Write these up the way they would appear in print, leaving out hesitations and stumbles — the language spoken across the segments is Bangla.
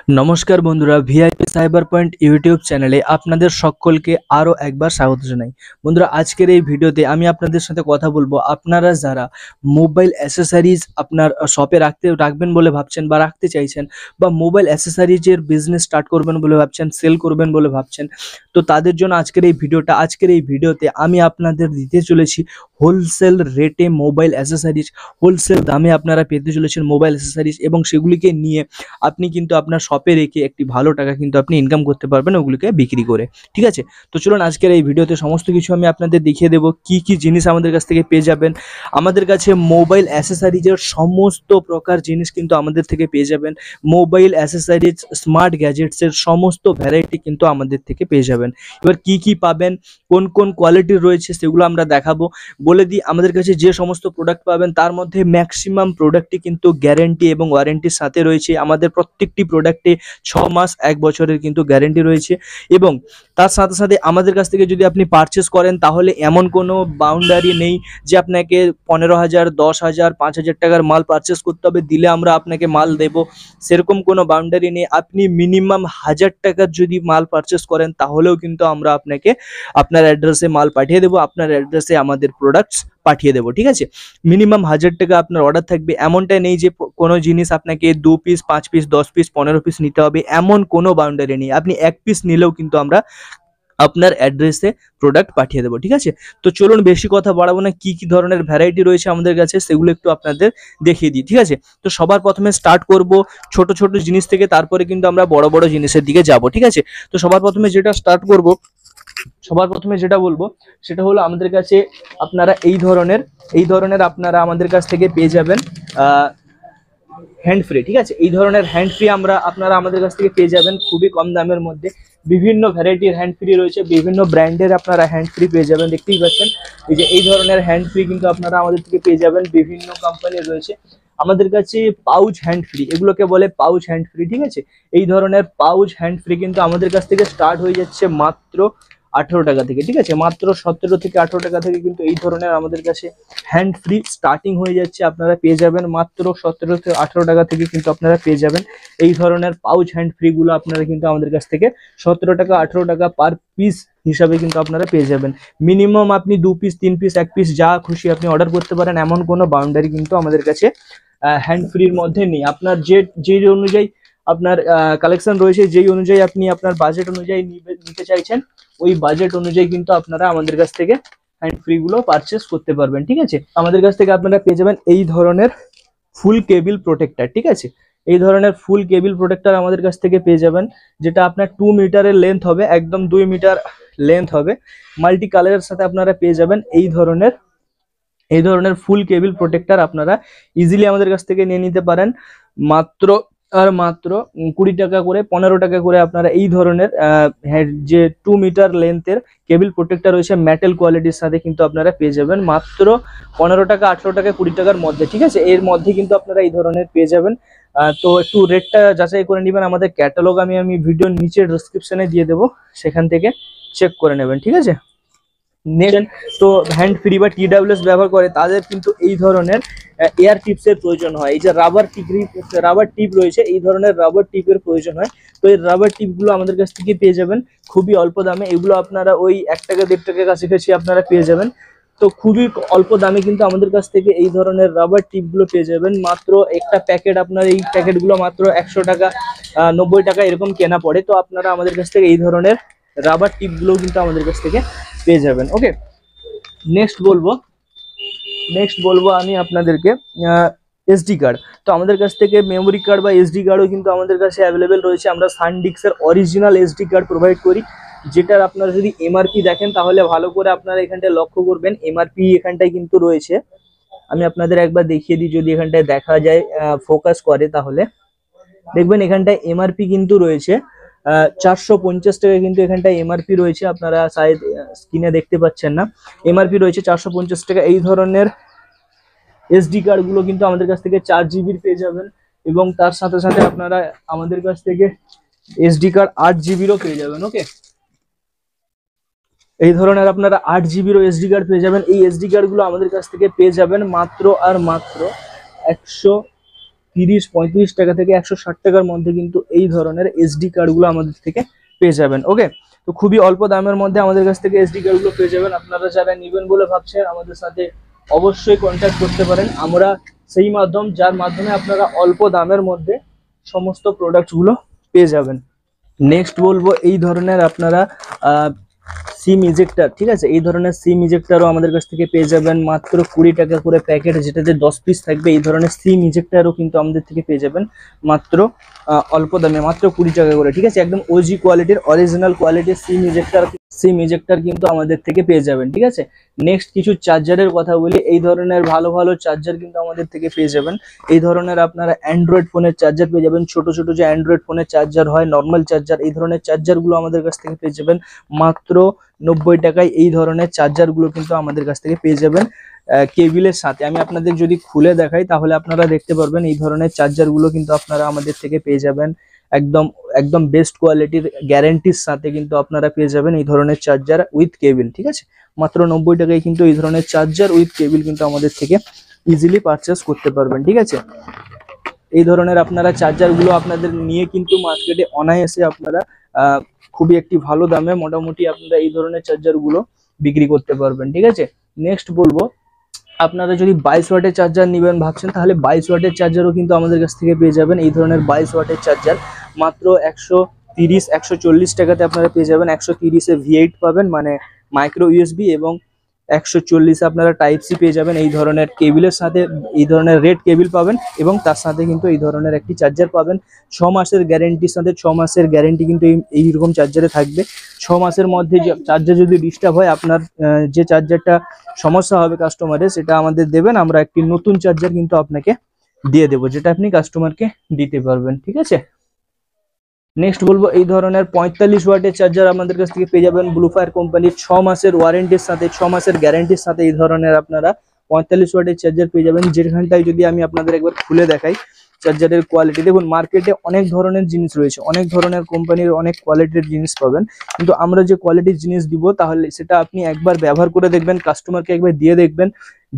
নমস্কার বন্ধুরা, ভিআইপি সাইবার পয়েন্ট ইউটিউব চ্যানেলে আপনাদের সকলকে আরও একবার স্বাগত জানাই। বন্ধুরা, আজকের এই ভিডিওতে আমি আপনাদের সাথে কথা বলবো, আপনারা যারা মোবাইল অ্যাসেসরিজ আপনার শপে রাখবেন বলে ভাবছেন বা রাখতে চাইছেন, বা মোবাইল অ্যাসেসরিজের বিজনেস স্টার্ট করবেন বলে ভাবছেন, সেল করবেন বলে ভাবছেন, তো তাদের জন্য আজকের এই ভিডিওতে আমি আপনাদের দিতে চলেছি হোলসেল রেটে মোবাইল অ্যাসেসরিজ। হোলসেল দামে আপনারা পেতে চলেছেন মোবাইল অ্যাসেসরিজ, এবং সেগুলিকে নিয়ে আপনি কিন্তু আপনার শপে রেখে একটি ভালো টাকা কিন্তু আপনি ইনকাম করতে পারবেন ওগুলিকে বিক্রি করে। ঠিক আছে, তো চলুন আজকের এই ভিডিওতে সমস্ত কিছু আমি আপনাদের দেখিয়ে দেবো, কি কি জিনিস আমাদের কাছ থেকে পেয়ে যাবেন। আমাদের কাছে মোবাইল অ্যাসেসরিজের সমস্ত প্রকার জিনিস কিন্তু আমাদের থেকে পেয়ে যাবেন। মোবাইল অ্যাসেসরিজ, স্মার্ট গ্যাজেটসের সমস্ত ভ্যারাইটি কিন্তু আমাদের থেকে পেয়ে যাবেন। এবার কি কি পাবেন, কোন কোন কোয়ালিটির রয়েছে সেগুলো আমরা দেখাবো। বলে দিই, আমাদের কাছে যে সমস্ত প্রোডাক্ট পাবেন তার মধ্যে ম্যাক্সিমাম প্রোডাক্টই কিন্তু গ্যারেন্টি এবং ওয়ারেন্টির সাথে রয়েছে। আমাদের প্রত্যেকটি প্রোডাক্টে 6 মাস 1 বছরের কিন্তু গ্যারেন্টি রয়েছে, এবং তার সাথে সাথে আমাদের কাছ থেকে যদি আপনি পারচেস করেন তাহলে এমন কোনো বাউন্ডারি নেই যে আপনাকে 15,000, 10,000, 5,000 টাকার মাল পারচেস করতে হবে, দিলে আমরা আপনাকে মাল দেব, সেরকম কোনো বাউন্ডারি নেই। আপনি মিনিমাম 1,000 টাকার যদি মাল পারচেস করেন তাহলেও কিন্তু আমরা আপনাকে আপনার অ্যাড্রেসে মাল পাঠিয়ে দেবো, আপনার অ্যাড্রেসে আমাদের প্রোডাক্টস পাঠিয়ে দেবো। ঠিক আছে, মিনিমাম 1,000 টাকা আপনার অর্ডার থাকবে। এমনটা নেই যে কোনো জিনিস আপনাকে 2 পিস, 5 পিস, 10 পিস, 15 পিস নিতে হবে, এমন কোনো বাউন্ডারি নেই। আপনি 1 পিস নিলেও কিন্তু আমরা আপনার অ্যাড্রেসে প্রোডাক্ট পাঠিয়ে দেবো। ঠিক আছে, তো চলুন বেশি কথা বাড়াবো না, কি কি ধরনের ভ্যারাইটি রয়েছে আমাদের কাছে সেগুলো একটু আপনাদের দেখিয়ে দিই। ঠিক আছে, তো সবার প্রথমে স্টার্ট করব ছোট ছোট জিনিস থেকে, তারপরে কিন্তু আমরা বড় বড় জিনিসের দিকে যাব। ঠিক আছে, তো সবার প্রথমে যেটা বলবো সেটা হলো, আমাদের কাছে আপনারা এই ধরনের আপনারা আমাদের কাছ থেকে পেয়ে যাবেন হ্যান্ড ফ্রি। ঠিক আছে, এই ধরনের হ্যান্ড ফ্রি আপনারা আমাদের কাছ থেকে পেয়ে যাবেন খুবই কম দামের মধ্যে। বিভিন্ন ভ্যারাইটির হ্যান্ড ফ্রি রয়েছে, বিভিন্ন ব্র্যান্ডের আপনারা হ্যান্ড ফ্রি পেয়ে যাবেন। দেখতেই পাচ্ছেন এই যে এই ধরনের হ্যান্ড ফ্রি কিন্তু আপনারা আমাদের থেকে পেয়ে যাবেন, বিভিন্ন কোম্পানির রয়েছে আমাদের কাছে। পাউচ হ্যান্ড ফ্রি, এগুলোকে বলে পাউচ হ্যান্ড ফ্রি। ঠিক আছে, এই ধরনের পাউচ হ্যান্ড ফ্রি কিন্তু আমাদের কাছ থেকে স্টার্ট হয়ে যাচ্ছে মাত্র 18 টাকা থেকে। ঠিক আছে, মাত্র 17 থেকে 18 টাকা থেকে কিন্তু এই ধরনের আমাদের কাছে হ্যান্ড ফ্রি স্টার্টিং হয়ে যাচ্ছে। আপনারা পেয়ে যাবেন মাত্র 17 থেকে 18 টাকা থেকে কিন্তু আপনারা পেয়ে যাবেন এই ধরনের পাউচ হ্যান্ড ফ্রি গুলো। আপনারা কিন্তু আমাদের কাছ থেকে 17 টাকা 18 টাকা পার পিস হিসাবে কিন্তু আপনারা পেয়ে যাবেন। মিনিমাম আপনি 2 পিস, 3 পিস, 1 পিস যা খুশি আপনি অর্ডার করতে পারেন, এমন কোনো বাউন্ডারি কিন্তু আমাদের কাছে হ্যান্ড ফ্রির মধ্যে নেই। আপনার যে অনুযায়ী আপনার কালেকশন রয়েছে, যেই অনুযায়ী আপনি আপনার বাজেট অনুযায়ী নিতে চাইছেন, ওই বাজেট অনুযায়ী কিন্তু আপনারা আমাদের কাছ থেকে হ্যান্ড ফ্রি গুলো পারচেস করতে পারবেন। ঠিক আছে, আমাদের কাছ থেকে আপনারা পেয়ে যাবেন এই ধরনের ফুল কেবিল প্রোটেক্টর। ঠিক আছে, এই ধরনের ফুল কেবিল প্রোটেক্টর আমাদের কাছ থেকে পেয়ে যাবেন, যেটা আপনার 2 মিটারের লেন্থ হবে, একদম 2 মিটার লেন্থ হবে, মাল্টি কালারের সাথে আপনারা পেয়ে যাবেন এই ধরনের ফুল কেবিল প্রোটেক্টর। আপনারা ইজিলি আমাদের কাছ থেকে নিয়ে নিতে পারেন মাত্র 20 টাকা করে, 15 টাকা করে। আপনারা এই ধরনের যে 2 মিটার লেন্থের কেবিল প্রোটেক্টর রয়েছে মেটাল কোয়ালিটির সাথে কিন্তু আপনারা পেয়ে যাবেন মাত্র 15 টাকা, 18 টাকা, 20 টাকার মধ্যে। ঠিক আছে, এর মধ্যে কিন্তু আপনারা এই ধরনের পেয়ে যাবেন। তো একটু রেটটা যাচাই করে নেবেন, আমাদের ক্যাটালগ আমি ভিডিওর নিচে ডেসক্রিপশনে দিয়ে দেবো, সেখান থেকে চেক করে নেবেন। ঠিক আছে, নেক্সট, তো হ্যান্ড ফ্রি বা TWS ব্যবহার করে তাদের কিন্তু এই ধরনের এয়ার টিপসের প্রয়োজন হয়। এই যে রাবার টিপ রয়েছে, এই ধরনের রাবার টিপের প্রয়োজন হয়। তো এই রাবার টিপগুলো আমাদের কাছ থেকে পেয়ে যাবেন খুবই অল্প দামে। এগুলো আপনারা ওই 1 টাকা 1.5 টাকা কাছাকাছি আপনারা পেয়ে যাবেন। তো খুবই অল্প দামে কিন্তু আমাদের কাছ থেকে এই ধরনের রাবার টিপগুলো পেয়ে যাবেন। মাত্র একটা প্যাকেট, আপনার এই প্যাকেটগুলো মাত্র 100 টাকা, 90 টাকা এরকম কেনা পড়ে। তো আপনারা আমাদের কাছ থেকে এই ধরনের রাবার টিপগুলো কিন্তু আমাদের কাছ থেকে পেয়ে যাবেন। ওকে, নেক্সট বলবো আমি আপনাদেরকে SD কার্ড। তো আমাদের কাছ থেকে মেমোরি কার্ড বা SD কার্ডও কিন্তু আমাদের কাছে অ্যাভেলেবেল রয়েছে। আমরা সানডিস্কের অরিজিনাল SD কার্ড প্রোভাইড করি, যেটার আপনারা যদি MRP দেখেন তাহলে ভালো করে আপনারা এখানটায় লক্ষ্য করবেন, MRP এখানটায় কিন্তু রয়েছে। আমি আপনাদের একবার দেখিয়ে দিই, যদি এখানটায় দেখা যায়, ফোকাস করে, তাহলে দেখবেন এখানটায় MRP কিন্তু রয়েছে 450 টাকা কিন্তু এখানটায় MRP রয়েছে। আপনারা শায়দ স্ক্রিনে দেখতে পাচ্ছেন না, MRP রয়েছে 450 টাকা। এই ধরনের SD কার্ডগুলো কিন্তু আমাদের কাছ থেকে 4 জিবির পেয়ে যাবেন, এবং তার সাথে সাথে আপনারা আমাদের কাছ থেকে SD কার্ড 8 জিবিরও পেয়ে যাবেন। ওকে, এই ধরনের আপনারা 8 জিবিরও SD কার্ড পেয়ে যাবেন। এই SD কার্ডগুলো আমাদের কাছ থেকে পেয়ে যাবেন মাত্র আর মাত্র 100 130-35 টাকা থেকে 160 টাকার মধ্যে কিন্তু এই ধরনের এসডি কার্ডগুলো আমাদের থেকে পেয়ে যাবেন। ওকে, তো খুবই অল্প দামের মধ্যে আমাদের কাছ থেকে এসডি কার্ডগুলো পেয়ে যাবেন। আপনারা যারা নেবেন বলে ভাবছেন আমাদের সাথে অবশ্যই কন্ট্যাক্ট করতে পারেন। আমরা সেই মাধ্যম যার মাধ্যমে আপনারা অল্প দামের মধ্যে সমস্ত প্রোডাক্টগুলো পেয়ে যাবেন। নেক্সট বলবো এই ধরনের আপনারা সিম ইজেক্টার, ঠিক আছে, এই ধরনের সিম ইজেক্টারও আমাদের কাছ থেকে পেয়ে যাবেন মাত্র 20 টাকা করে প্যাকেট, যেটাতে 10 পিস থাকবে। এই ধরনের সিম ইজেক্টারও কিন্তু আমাদের থেকে পেয়ে যাবেন মাত্র অল্প দামে, মাত্র 20 টাকা করে, ঠিক আছে। একদম ওজি কোয়ালিটির, অরিজিনাল কোয়ালিটির সিম ইজেক্টার কিন্তু আমাদের থেকে পেয়ে যাবেন, ঠিক আছে। নেক্সট কিছু চার্জারের কথা বলি। এই ধরনের ভালো ভালো চার্জার কিন্তু আমাদের থেকে পেয়ে যাবেন। এই ধরনের আপনারা অ্যান্ড্রয়েড ফোনের চার্জার পেয়ে যাবেন, ছোট ছোট যে অ্যান্ড্রয়েড ফোনের চার্জার হয়, নর্মাল চার্জার, এই ধরনের চার্জারগুলো আমাদের কাছ থেকে পেয়ে যাবেন মাত্র 90 টাকায়। এই ধরনের চার্জারগুলো কিন্তু আমাদের কাছ থেকে পেয়ে যাবেন কেবিলের সাথে। আমি আপনাদের যদি খুলে দেখাই তাহলে আপনারা দেখতে পারবেন এই ধরনের চার্জারগুলো কিন্তু আপনারা আমাদের থেকে পেয়ে যাবেন একদম একদম বেস্ট কোয়ালিটির গ্যারান্টির সাথে কিন্তু আপনারা পেয়ে যাবেন এই ধরনের চার্জার উইথ কেবিল, ঠিক আছে। মাত্র 90 টাকায় কিন্তু এই ধরনের চার্জার উইথ কেবিল কিন্তু আমাদের থেকে ইজিলি পারচেস করতে পারবেন, ঠিক আছে। এই ধরনের আপনারা চার্জারগুলো আপনাদের নিয়ে কিন্তু মার্কেটে অনায়াসে আপনারা খুবই একটি ভালো দামে মোটামুটি আপনারা এই ধরনের চার্জারগুলো বিক্রি করতে পারবেন, ঠিক আছে। নেক্সট বলবো আপনারা যদি 22 ওয়াটের চার্জার নেবেন ভাবছেন, তাহলে 22 ওয়াটের চার্জারও কিন্তু আমাদের কাছ থেকে পেয়ে যাবেন। এই ধরনের 22 ওয়াটের চার্জার মাত্র 130-140 টাকাতে আপনারা পেয়ে যাবেন। 130-এ V8 পাবেন, মানে মাইক্রো ইউএসবি, এবং 140-এ আপনারা টাইপ সি পেয়ে যাবেন। এই ধরনের কেবিলের সাথে এই ধরনের রেড কেবিল পাবেন, এবং তার সাথে কিন্তু এই ধরনের একটি চার্জার পাবেন 6 মাসের গ্যারেন্টির সাথে। 6 মাসের গ্যারেন্টি কিন্তু এইরকম চার্জারে থাকবে। 6 মাসের মধ্যে যে চার্জার যদি ডিস্টার্ব হয়, আপনার যে চার্জারটা সমস্যা হবে কাস্টমারের, সেটা আমাদের দেবেন, আমরা একটি নতুন চার্জার কিন্তু আপনাকে দিয়ে দেবো, যেটা আপনি কাস্টমারকে দিতে পারবেন, ঠিক আছে। নেক্সট বলবো এই ধরনের 45 ওয়াটের চার্জার আমাদের কাছ থেকে পেয়ে যাবেন ব্লুফায়ার কোম্পানির 6 মাসের ওয়ারেন্টির সাথে, 6 মাসের গ্যারান্টির সাথে। এই ধরনের আপনারা 45 ওয়াটের চার্জার পেয়ে যাবেন, যেখানটায় যদি আমি আপনাদের একবার খুলে দেখাই চার্জারের কোয়ালিটি, দেখুন মার্কেটে অনেক ধরনের জিনিস রয়েছে, অনেক ধরনের কোম্পানির অনেক কোয়ালিটির জিনিস পাবেন, কিন্তু আমরা যে কোয়ালিটির জিনিস দিব তাহলে সেটা আপনি একবার ব্যবহার করে দেখবেন, কাস্টমারকে একবার দিয়ে দেখবেন।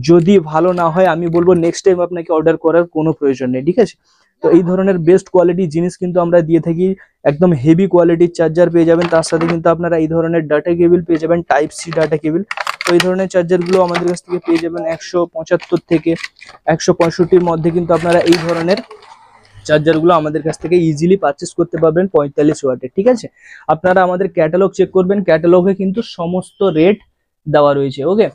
যদি ভালো না হয় আমি বলবো নেক্সট টাইম আপনাকে অর্ডার করার কোনো প্রয়োজন নেই, ঠিক আছে। তো এই ধরনের বেস্ট কোয়ালিটির জিনিস কিন্তু আমরা দিয়ে থাকি। একদম হেভি কোয়ালিটির চার্জার পেয়ে যাবেন, তার সাথে কিন্তু আপনারা এই ধরনের ডাটা কেবিল পেয়ে যাবেন, টাইপ সি ডাটা কেবিল। তো এই ধরনের চার্জারগুলো আমাদের কাছ থেকে পেয়ে যাবেন 175 থেকে 165-র মধ্যে কিন্তু আপনারা এই ধরনের চার্জারগুলো আমাদের কাছ থেকে ইজিলি পারচেস করতে পারবেন 45 ওয়াটের, ঠিক আছে। আপনারা আমাদের ক্যাটালগ চেক করবেন, ক্যাটালগে কিন্তু সমস্ত রেট দেওয়া রয়েছে, ওকে,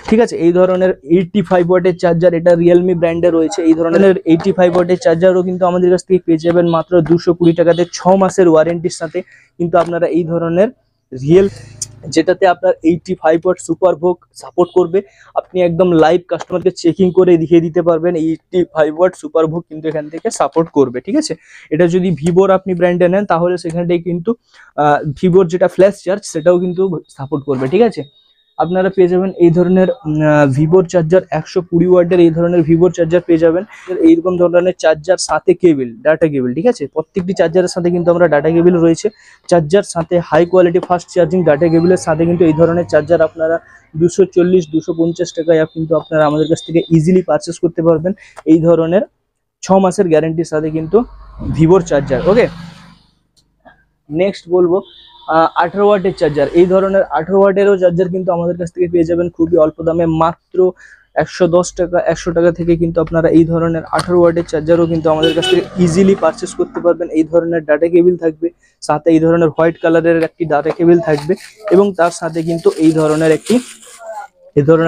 ঠিক আছে। এই ধরনের 85 ওয়াটের চার্জার, এটা রিয়েলমি ব্র্যান্ডের রয়েছে। এই ধরনের 85 ওয়াটের চার্জারও কিন্তু আমাদের কাছ থেকে পেয়ে যাবেন মাত্র 220 টাকাতে, 6 মাসের ওয়ারেন্টির সাথে কিন্তু আপনারা এই ধরনের যেটাতে আপনার 85 ওয়াট সুপার ভোগ সাপোর্ট করবে। আপনি একদম লাইভ কাস্টমারকে চেকিং করে দেখিয়ে দিতে পারবেন 85 ওয়াট সুপার ভোগ কিন্তু এখান থেকে সাপোর্ট করবে, ঠিক আছে। এটা যদি ভিভোর আপনি ব্র্যান্ডে নেন তাহলে সেখানটাই কিন্তু ভিভোর যেটা ফ্ল্যাশ চার্জ সেটাও কিন্তু সাপোর্ট করবে, ঠিক আছে। আপনারা পেয়ে যাবেন এই ধরনের ভিভোর চার্জার 120 ওয়াটের, এই ধরনের ভিভোর চার্জার পেয়ে যাবেন। এইরকম ধরনের চার্জার সাথে কেবিল, ডাটা কেবিল, ঠিক আছে। প্রত্যেকটি চার্জারের সাথে কিন্তু আমরা ডাটা কেবিল রয়েছে, চার্জার সাথে high quality fast charging data কেবিলের সাথে কিন্তু এই ধরনের চার্জার আপনারা 240-250 টাকায় কিন্তু আপনারা আমাদের কাছ থেকে ইজিলি পারচেস করতে পারবেন এই ধরনের 6 মাসের গ্যারান্টির সাথে কিন্তু ভিভোর চার্জার, ওকে। নেক্সট বলবো 18 ওয়াটের চার্জার। এই ধরনের 18 ওয়াটেরও চার্জার কিন্তু আমাদের কাছ থেকে পেয়ে যাবেন খুবই অল্প দামে, মাত্র 110 টাকা 100 টাকা থেকে কিন্তু আপনারা এই ধরনের 18 ওয়াটের চার্জারও কিন্তু আমাদের কাছ থেকে ইজিলি পারচেস করতে পারবেন। এই ধরনের ডাটা কেবিল থাকবে, সাথে এই ধরনের হোয়াইট কালারের একটি ডাটা কেবিল থাকবে, এবং তার সাথে কিন্তু এই ধরনের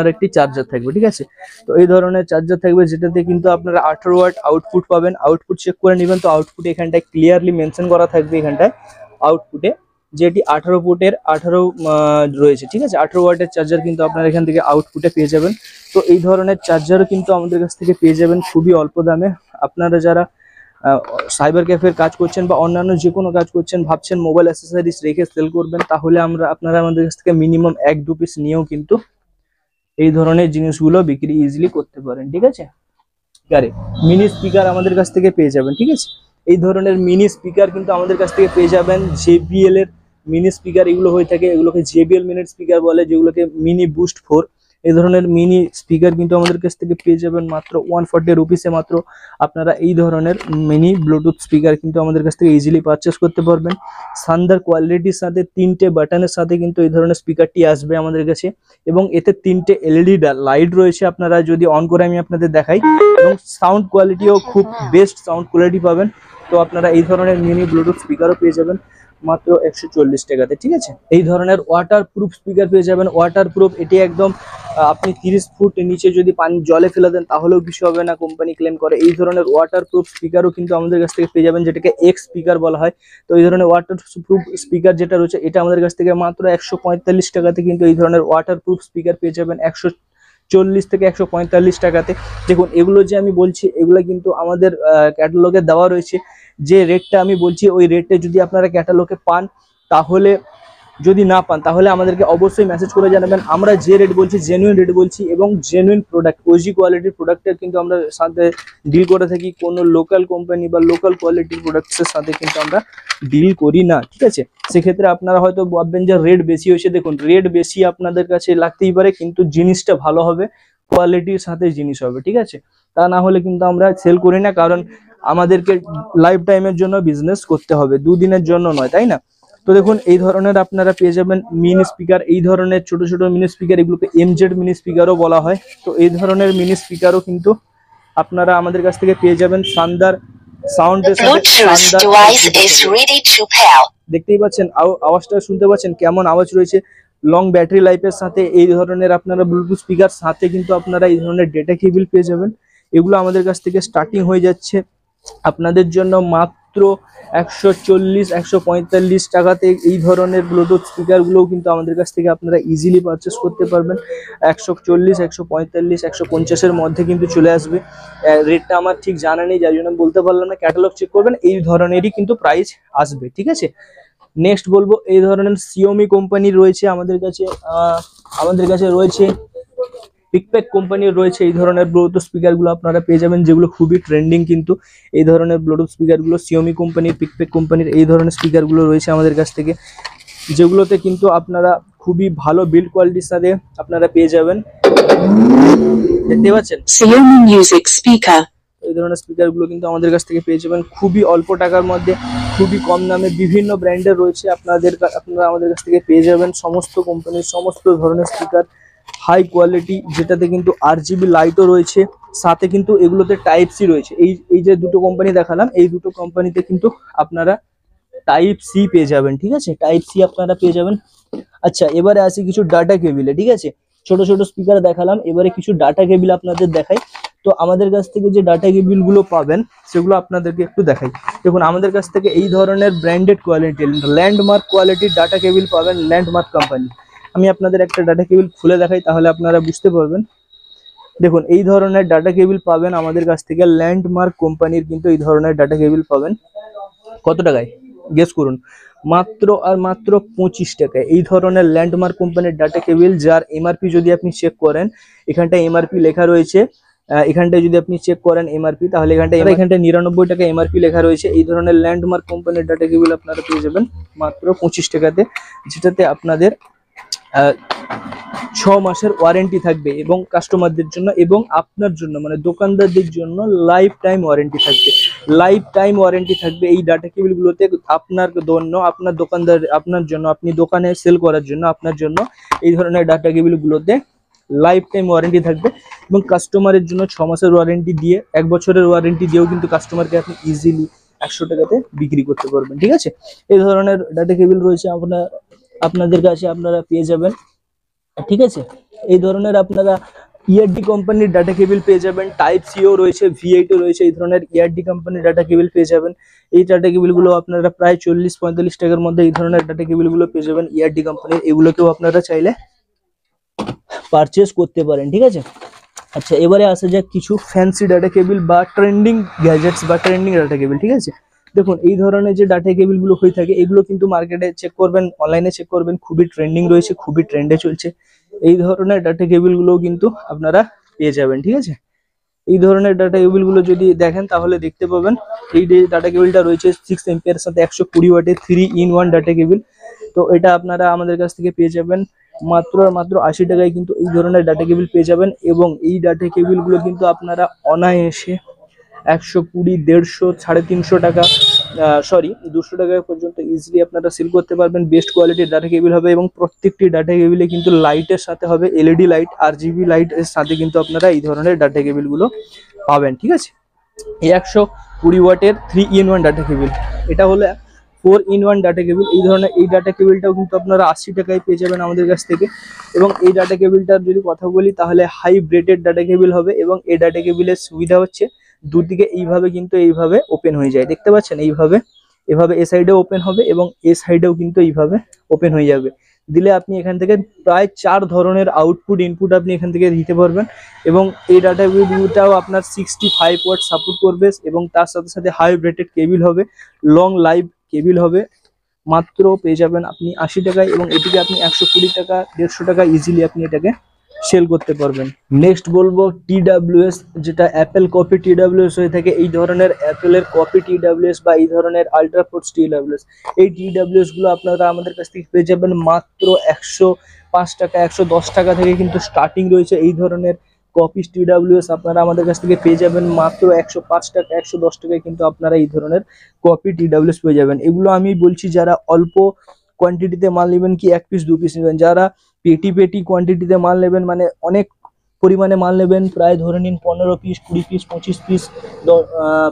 একটি চার্জার থাকবে, ঠিক আছে। তো এই ধরনের চার্জার থাকবে, যেটাতে কিন্তু আপনারা 18 ওয়াট আউটপুট পাবেন। আউটপুট চেক করে নেবেন, তো আউটপুট এখানটায় ক্লিয়ারলি মেনশন করা থাকবে, এখানটায় আউটপুটে যেটি 18 ফুটের 18 রয়েছে, ঠিক আছে। 18 ওয়াটের চার্জার কিন্তু আপনারা এখান থেকে আউটপুটে পেয়ে যাবেন। তো এই ধরনের চার্জারও কিন্তু আমাদের কাছ থেকে পেয়ে যাবেন খুবই অল্প দামে। আপনারা যারা সাইবার ক্যাফের কাজ করছেন বা অন্যান্য যে কোনো কাজ করছেন, ভাবছেন মোবাইল অ্যাক্সেসরিজ রেখে সেল করবেন, তাহলে আপনারা আমাদের কাছ থেকে মিনিমাম 1-2 পিস নিয়েও কিন্তু এই ধরনের জিনিসগুলো বিক্রি ইজিলি করতে পারেন, ঠিক আছে। মিনি স্পিকার আমাদের কাছ থেকে পেয়ে যাবেন, ঠিক আছে। এই ধরনের মিনি স্পিকার কিন্তু আমাদের কাছ থেকে পেয়ে যাবেন। JBL এর মিনি স্পিকার এগুলো হয়ে থাকে, এগুলোকে JBL মিনি স্পিকার বলে, যেগুলোকে মিনি বুস্ট 4 এই ধরনের মিনি স্পিকার কিন্তু আমাদের কাছ থেকে পেয়ে যাবেন মাত্র 140 রুপিসে। মাত্র আপনারা এই ধরনের মিনি ব্লুটুথ স্পিকার কিন্তু আমাদের কাছ থেকে ইজিলি পারচেস করতে পারবেন। শানদার কোয়ালিটির সাথে 3টে বাটনের সাথে কিন্তু এই ধরনের স্পিকারটি আসবে আমাদের কাছে, এবং এতে 3টে এলইডি লাইট রয়েছে। আপনারা যদি অন করে আমি আপনাদের দেখাই, এবং সাউন্ড কোয়ালিটিও খুব বেস্ট সাউন্ড কোয়ালিটি পাবেন। তো আপনারা এই ধরনের মিনি ব্লুটুথ স্পিকারও পেয়ে যাবেন মাত্র 140 টাকাতে, ঠিক আছে। এই ধরনের ওয়াটার প্রুফ স্পিকার পেয়ে যাবেন। ওয়াটার প্রুফ, এটি একদম আপনি 30 ফুট নিচে যদি পানি জলে ফেলে দেন তাহলেও কিছু হবে না, কোম্পানি ক্লেম করে। এই ধরনের ওয়াটার প্রুফ স্পিকারও কিন্তু আমাদের কাছ থেকে পেয়ে যাবেন, যেটাকে এক্স স্পিকার বলা হয়। তো এই ধরনের ওয়াটার প্রুফ স্পিকার যেটা রয়েছে এটা আমাদের কাছ থেকে মাত্র 145 টাকাতে কিন্তু এই ধরনের ওয়াটার প্রুফ স্পিকার পেয়ে যাবেন 140 থেকে 145 টাকাতে। দেখুন এগুলো যে আমি বলছি এগুলো কিন্তু আমাদের ক্যাটালগে দেওয়া রয়েছে। যে রেটটা আমি বলছি ওই রেটে যদি আপনারা ক্যাটালগে পান, তাহলে যদি না পান তাহলে আমাদেরকে অবশ্যই মেসেজ করে জানাবেন। আমরা যে রেট বলছি জেনুইন রেট বলছি, এবং জেনুইন প্রোডাক্ট ওজি কোয়ালিটির প্রোডাক্টের কিন্তু আমরা সাথে ডিল করে থাকি। কোনো লোকাল কোম্পানি বা লোকাল কোয়ালিটির প্রোডাক্টসের সাথে কিন্তু আমরা ডিল করি না, ঠিক আছে। সেক্ষেত্রে আপনারা হয়তো ভাববেন যে রেট বেশি হয়েছে। দেখুন রেট বেশি আপনাদের কাছে লাগতেই পারে, কিন্তু জিনিসটা ভালো হবে, কোয়ালিটির সাথে জিনিস হবে, ঠিক আছে। তা না হলে কিন্তু আমরা সেল করি না, কারণ আমাদেরকে লাইফ টাইমের জন্য বিজনেস করতে হবে, দুদিনের জন্য নয়, তাই না। তো দেখুন এই ধরনের আপনারা পেয়ে যাবেন মিনি স্পিকার। এই ধরনের ছোট ছোট মিনি স্পিকার, এগুলোকে এমজেড মিনি স্পিকারও বলা হয়। তো এই ধরনের মিনি স্পিকারও কিন্তু আপনারা আমাদের কাছ থেকে পেয়ে যাবেন শানদার সাউন্ডের সাথে। দেখতেই পাচ্ছেন আওয়াজটা শুনতে পাচ্ছেন কেমন আওয়াজ রয়েছে, লং ব্যাটারি লাইফের সাথে। এই ধরনের আপনারা ব্লুটুথ স্পিকার সাথে কিন্তু আপনারা এই ধরনের ডেটা কেবল পেয়ে যাবেন। এগুলো আমাদের কাছ থেকে স্টার্টিং হয়ে যাচ্ছে আপনাদের জন্য মাত্র 140-145 টাকাতে। এই ধরনের ব্লুটুথ স্পিকারগুলোও কিন্তু আমাদের কাছ থেকে আপনারা ইজিলি পারচেস করতে পারবেন 140, 145, 150-এর মধ্যে কিন্তু চলে আসবে। রেটটা আমার ঠিক জানা নেই, যার জন্য বলতে পারলাম না, ক্যাটালগ চেক করবেন, এই ধরনেরই কিন্তু প্রাইস আসবে, ঠিক আছে। নেক্সট বলবো এই ধরনের সিওমি কোম্পানির রয়েছে আমাদের কাছে রয়েছে পিকপ্যাক কোম্পানির রয়েছে এই ধরনের ব্লুটুথ স্পিকারগুলো আপনারা পেয়ে যাবেন, যেগুলো খুবই ট্রেন্ডিং। কিন্তু এই ধরনের ব্লুটুথ স্পিকারগুলো সিওমি কোম্পানির, পিকপ্যাক কোম্পানির এই ধরনের স্পিকারগুলো রয়েছে আমাদের কাছ থেকে, যেগুলোতে কিন্তু আপনারা খুবই ভালো বিল্ড কোয়ালিটির সাথে আপনারা পেয়ে যাবেন। দেখতে পাচ্ছেন সিওমি মিউজিক স্পিকার, এই ধরনের স্পিকারগুলো কিন্তু আমাদের কাছ থেকে পেয়ে যাবেন খুবই অল্প টাকার মধ্যে, খুবই কম দামে। বিভিন্ন ব্র্যান্ডের রয়েছে, আপনারা আমাদের কাছ থেকে পেয়ে যাবেন সমস্ত কোম্পানির সমস্ত ধরনের স্পিকার, হাই কোয়ালিটি, যেটাতে কিন্তু RGB লাইটও রয়েছে, সাথে কিন্তু এগুলোতে টাইপ সি রয়েছে। এই যে দুটো কোম্পানি দেখালাম, এই দুটো কোম্পানিতে কিন্তু আপনারা টাইপ সি পেয়ে যাবেন, ঠিক আছে, টাইপ সি আপনারা পেয়ে যাবেন। আচ্ছা এবারে আসি কিছু ডাটা কেবিলে, ঠিক আছে। ছোট ছোট স্পিকার দেখালাম, এবারে কিছু ডাটা কেবিল আপনাদের দেখাই। তো আমাদের কাছ থেকে যে ডাটা কেবিল গুলো পাবেন সেগুলো আপনাদেরকে একটু দেখাই। দেখুন আমাদের কাছ থেকে এই ধরনের ব্র্যান্ডেড কোয়ালিটি, ল্যান্ডমার্ক কোয়ালিটির ডাটা কেবিল পাবেন, ল্যান্ডমার্ক কোম্পানি। আমি আপনাদের একটা ডাটা কেবিল খুলে দেখাই, তাহলে আপনারা বুঝতে পারবেন। দেখুন এই ধরনের ডাটা কেবিল পাবেন আমাদের কাছ থেকে, ল্যান্ডমার্ক কোম্পানির কিন্তু এই ধরনের ডাটা কেবিল পাবেন। কত টাকায় গেস করুন? মাত্র আর মাত্র 25 টাকায় এই ধরনের ল্যান্ডমার্ক কোম্পানির ডাটা কেবিল, যার এমআরপি যদি আপনি চেক করেন, এখানটায় এমআরপি লেখা রয়েছে। এখানটায় যদি আপনি চেক করেন এমআরপি, তাহলে এখানটায় 99 টাকা এমআরপি লেখা রয়েছে। এই ধরনের ল্যান্ডমার্ক কোম্পানির ডাটা কেবিল আপনারা পেয়ে যাবেন মাত্র 25 টাকাতে, যেটাতে আপনাদের 6 মাসের ওয়ারেন্টি থাকবে, এবং কাস্টমারদের জন্য এবং আপনার জন্য মানে দোকানদারদের জন্য লাইফ টাইম ওয়ারেন্টি থাকবে। লাইফ টাইম ওয়ারেন্টি থাকবে এই ডাটা কেবিলগুলোতে আপনার জন্য, আপনার দোকানদার, আপনার জন্য, আপনি দোকানে সেল করার জন্য, আপনার জন্য এই ধরনের ডাটা কেবিলগুলোতে লাইফ টাইম ওয়ারেন্টি থাকবে। এবং কাস্টমারের জন্য 6 মাসের ওয়ারেন্টি দিয়ে, 1 বছরের ওয়ারেন্টি দিয়েও কিন্তু কাস্টমারকে আপনি ইজিলি 100 টাকাতে বিক্রি করতে পারবেন, ঠিক আছে। এই ধরনের ডাটা কেবিল রয়েছে আপনাদের কাছে, আপনারা পেয়ে যাবেন, ঠিক আছে। এই ধরনের আপনারা ইয়ারডি কোম্পানির ডাটা কেবিল পেয়ে যাবেন, টাইপ সিও রয়েছে, V8 রয়েছে। এই ধরনের ইয়ারডি কোম্পানির ডাটা কেবিল পেয়ে যাবেন। এই ডাটা কেবিলগুলো আপনারা প্রায় 40-45 টাকার মধ্যে এই ধরনের ডাটা কেবিলগুলো পেয়ে যাবেন ইয়ারডি কোম্পানির। এগুলোকেও আপনারা চাইলে পারচেস করতে পারেন, ঠিক আছে। আচ্ছা এবারে আসা যাক কিছু ফ্যান্সি ডাটা কেবিল বা ট্রেন্ডিং গ্যাজেটস বা ট্রেন্ডিং ডাটা কেবিল, ঠিক আছে। দেখুন এই ধরনের যে ডাটা কেবিলগুলো হয়ে থাকে, এগুলো কিন্তু মার্কেটে চেক করবেন, অনলাইনে চেক করবেন, খুবই ট্রেন্ডিং রয়েছে, খুবই ট্রেন্ডে চলছে। এই ধরনের ডাটা কেবিলগুলো কিন্তু আপনারা পেয়ে যাবেন, ঠিক আছে। এই ধরনের ডাটা কেবিলগুলো যদি দেখেন তাহলে দেখতে পাবেন এই ডাটা কেবিলটা রয়েছে 6 এমপিয়ার সাথে 120 ওয়াটের 3-in-1 ডাটা কেবিল। তো এটা আপনারা আমাদের কাছ থেকে পেয়ে যাবেন মাত্র আর মাত্র 80 টাকায় কিন্তু এই ধরনের ডাটা কেবিল পেয়ে যাবেন। এবং এই ডাটা কেবিলগুলো কিন্তু আপনারা অনায়াসে 120, 150, 350 টাকা, সরি 200 টাকা পর্যন্ত ইজিলি আপনারা সেল করতে পারবেন। বেস্ট কোয়ালিটির ডাটা কেবিল হবে এবং প্রত্যেকটি ডাটা কেবিলে কিন্তু লাইটের সাথে হবে এলইডি লাইট, RGB লাইট এর সাথে কিন্তু আপনারা এই ধরনের ডাটা কেবিলগুলো পাবেন। ঠিক আছে, এই 120 ওয়াটের 3-in-1 ডাটা কেবিল, এটা হলো 4-in-1 ডাটা কেবিল। এই ধরনের এই ডাটা কেবিলটাও কিন্তু আপনারা 80 টাকায় পেয়ে যাবেন আমাদের কাছ থেকে। এবং এই ডাটা কেবিলটার যদি কথা বলি তাহলে হাই ব্রেডেড ডাটা কেবিল হবে। এবং এই ডাটা কেবিলের সুবিধা হচ্ছে দুদিকে এইভাবে কিন্তু এইভাবে ওপেন হয়ে যায়, দেখতে পাচ্ছেন, এইভাবে এভাবে এ সাইডেও ওপেন হবে এবং এ সাইডেও কিন্তু এইভাবে ওপেন হয়ে যাবে। দিলে আপনি এখান থেকে প্রায় 4 ধরনের আউটপুট ইনপুট আপনি এখান থেকে দিতে পারবেন। এবং এই ডাটা কেবিলটাও আপনার 65 ওয়াট সাপোর্ট করবে এবং তার সাথে সাথে হাই ব্রেডেড কেবিল হবে, লং লাইভ কেবিল হবে। মাত্র পেয়ে যাবেন আপনি 80 টাকায় এবং এটিকে আপনি 120 টাকা, 150 টাকা ইজিলি আপনি এটাকে সেল করতে পারবেন। নেক্সট বলবো TWS, যেটা অ্যাপেল কপি TWS হয়ে থাকে। এই ধরনের অ্যাপেলের কপি TWS বা এই ধরনের আল্ট্রাফোর্স TWS, এই TWS গুলো আপনারা আমাদের কাছ থেকে পেয়ে যাবেন মাত্র 105 টাকা, 110 টাকা থেকে কিন্তু স্টার্টিং রয়েছে। এই ধরনের কপি TWS আপনারা আমাদের কাছ থেকে পেয়ে যাবেন মাত্র 105 টাকা, 110 টাকায় কিন্তু আপনারা এই ধরনের কপি TWS পেয়ে যাবেন। এগুলো আমি বলছি যারা অল্প কোয়ান্টিটিতে মাল নেবেন, কি 1 পিস 2 পিস নেবেন, যারা পেটি পেটি কোয়ান্টিটিতে মাল নেবেন, মানে অনেক পরিমাণে মাল নেবেন, প্রায় ধরে নিন 15 পিস, 20 পিস, 25 পিস,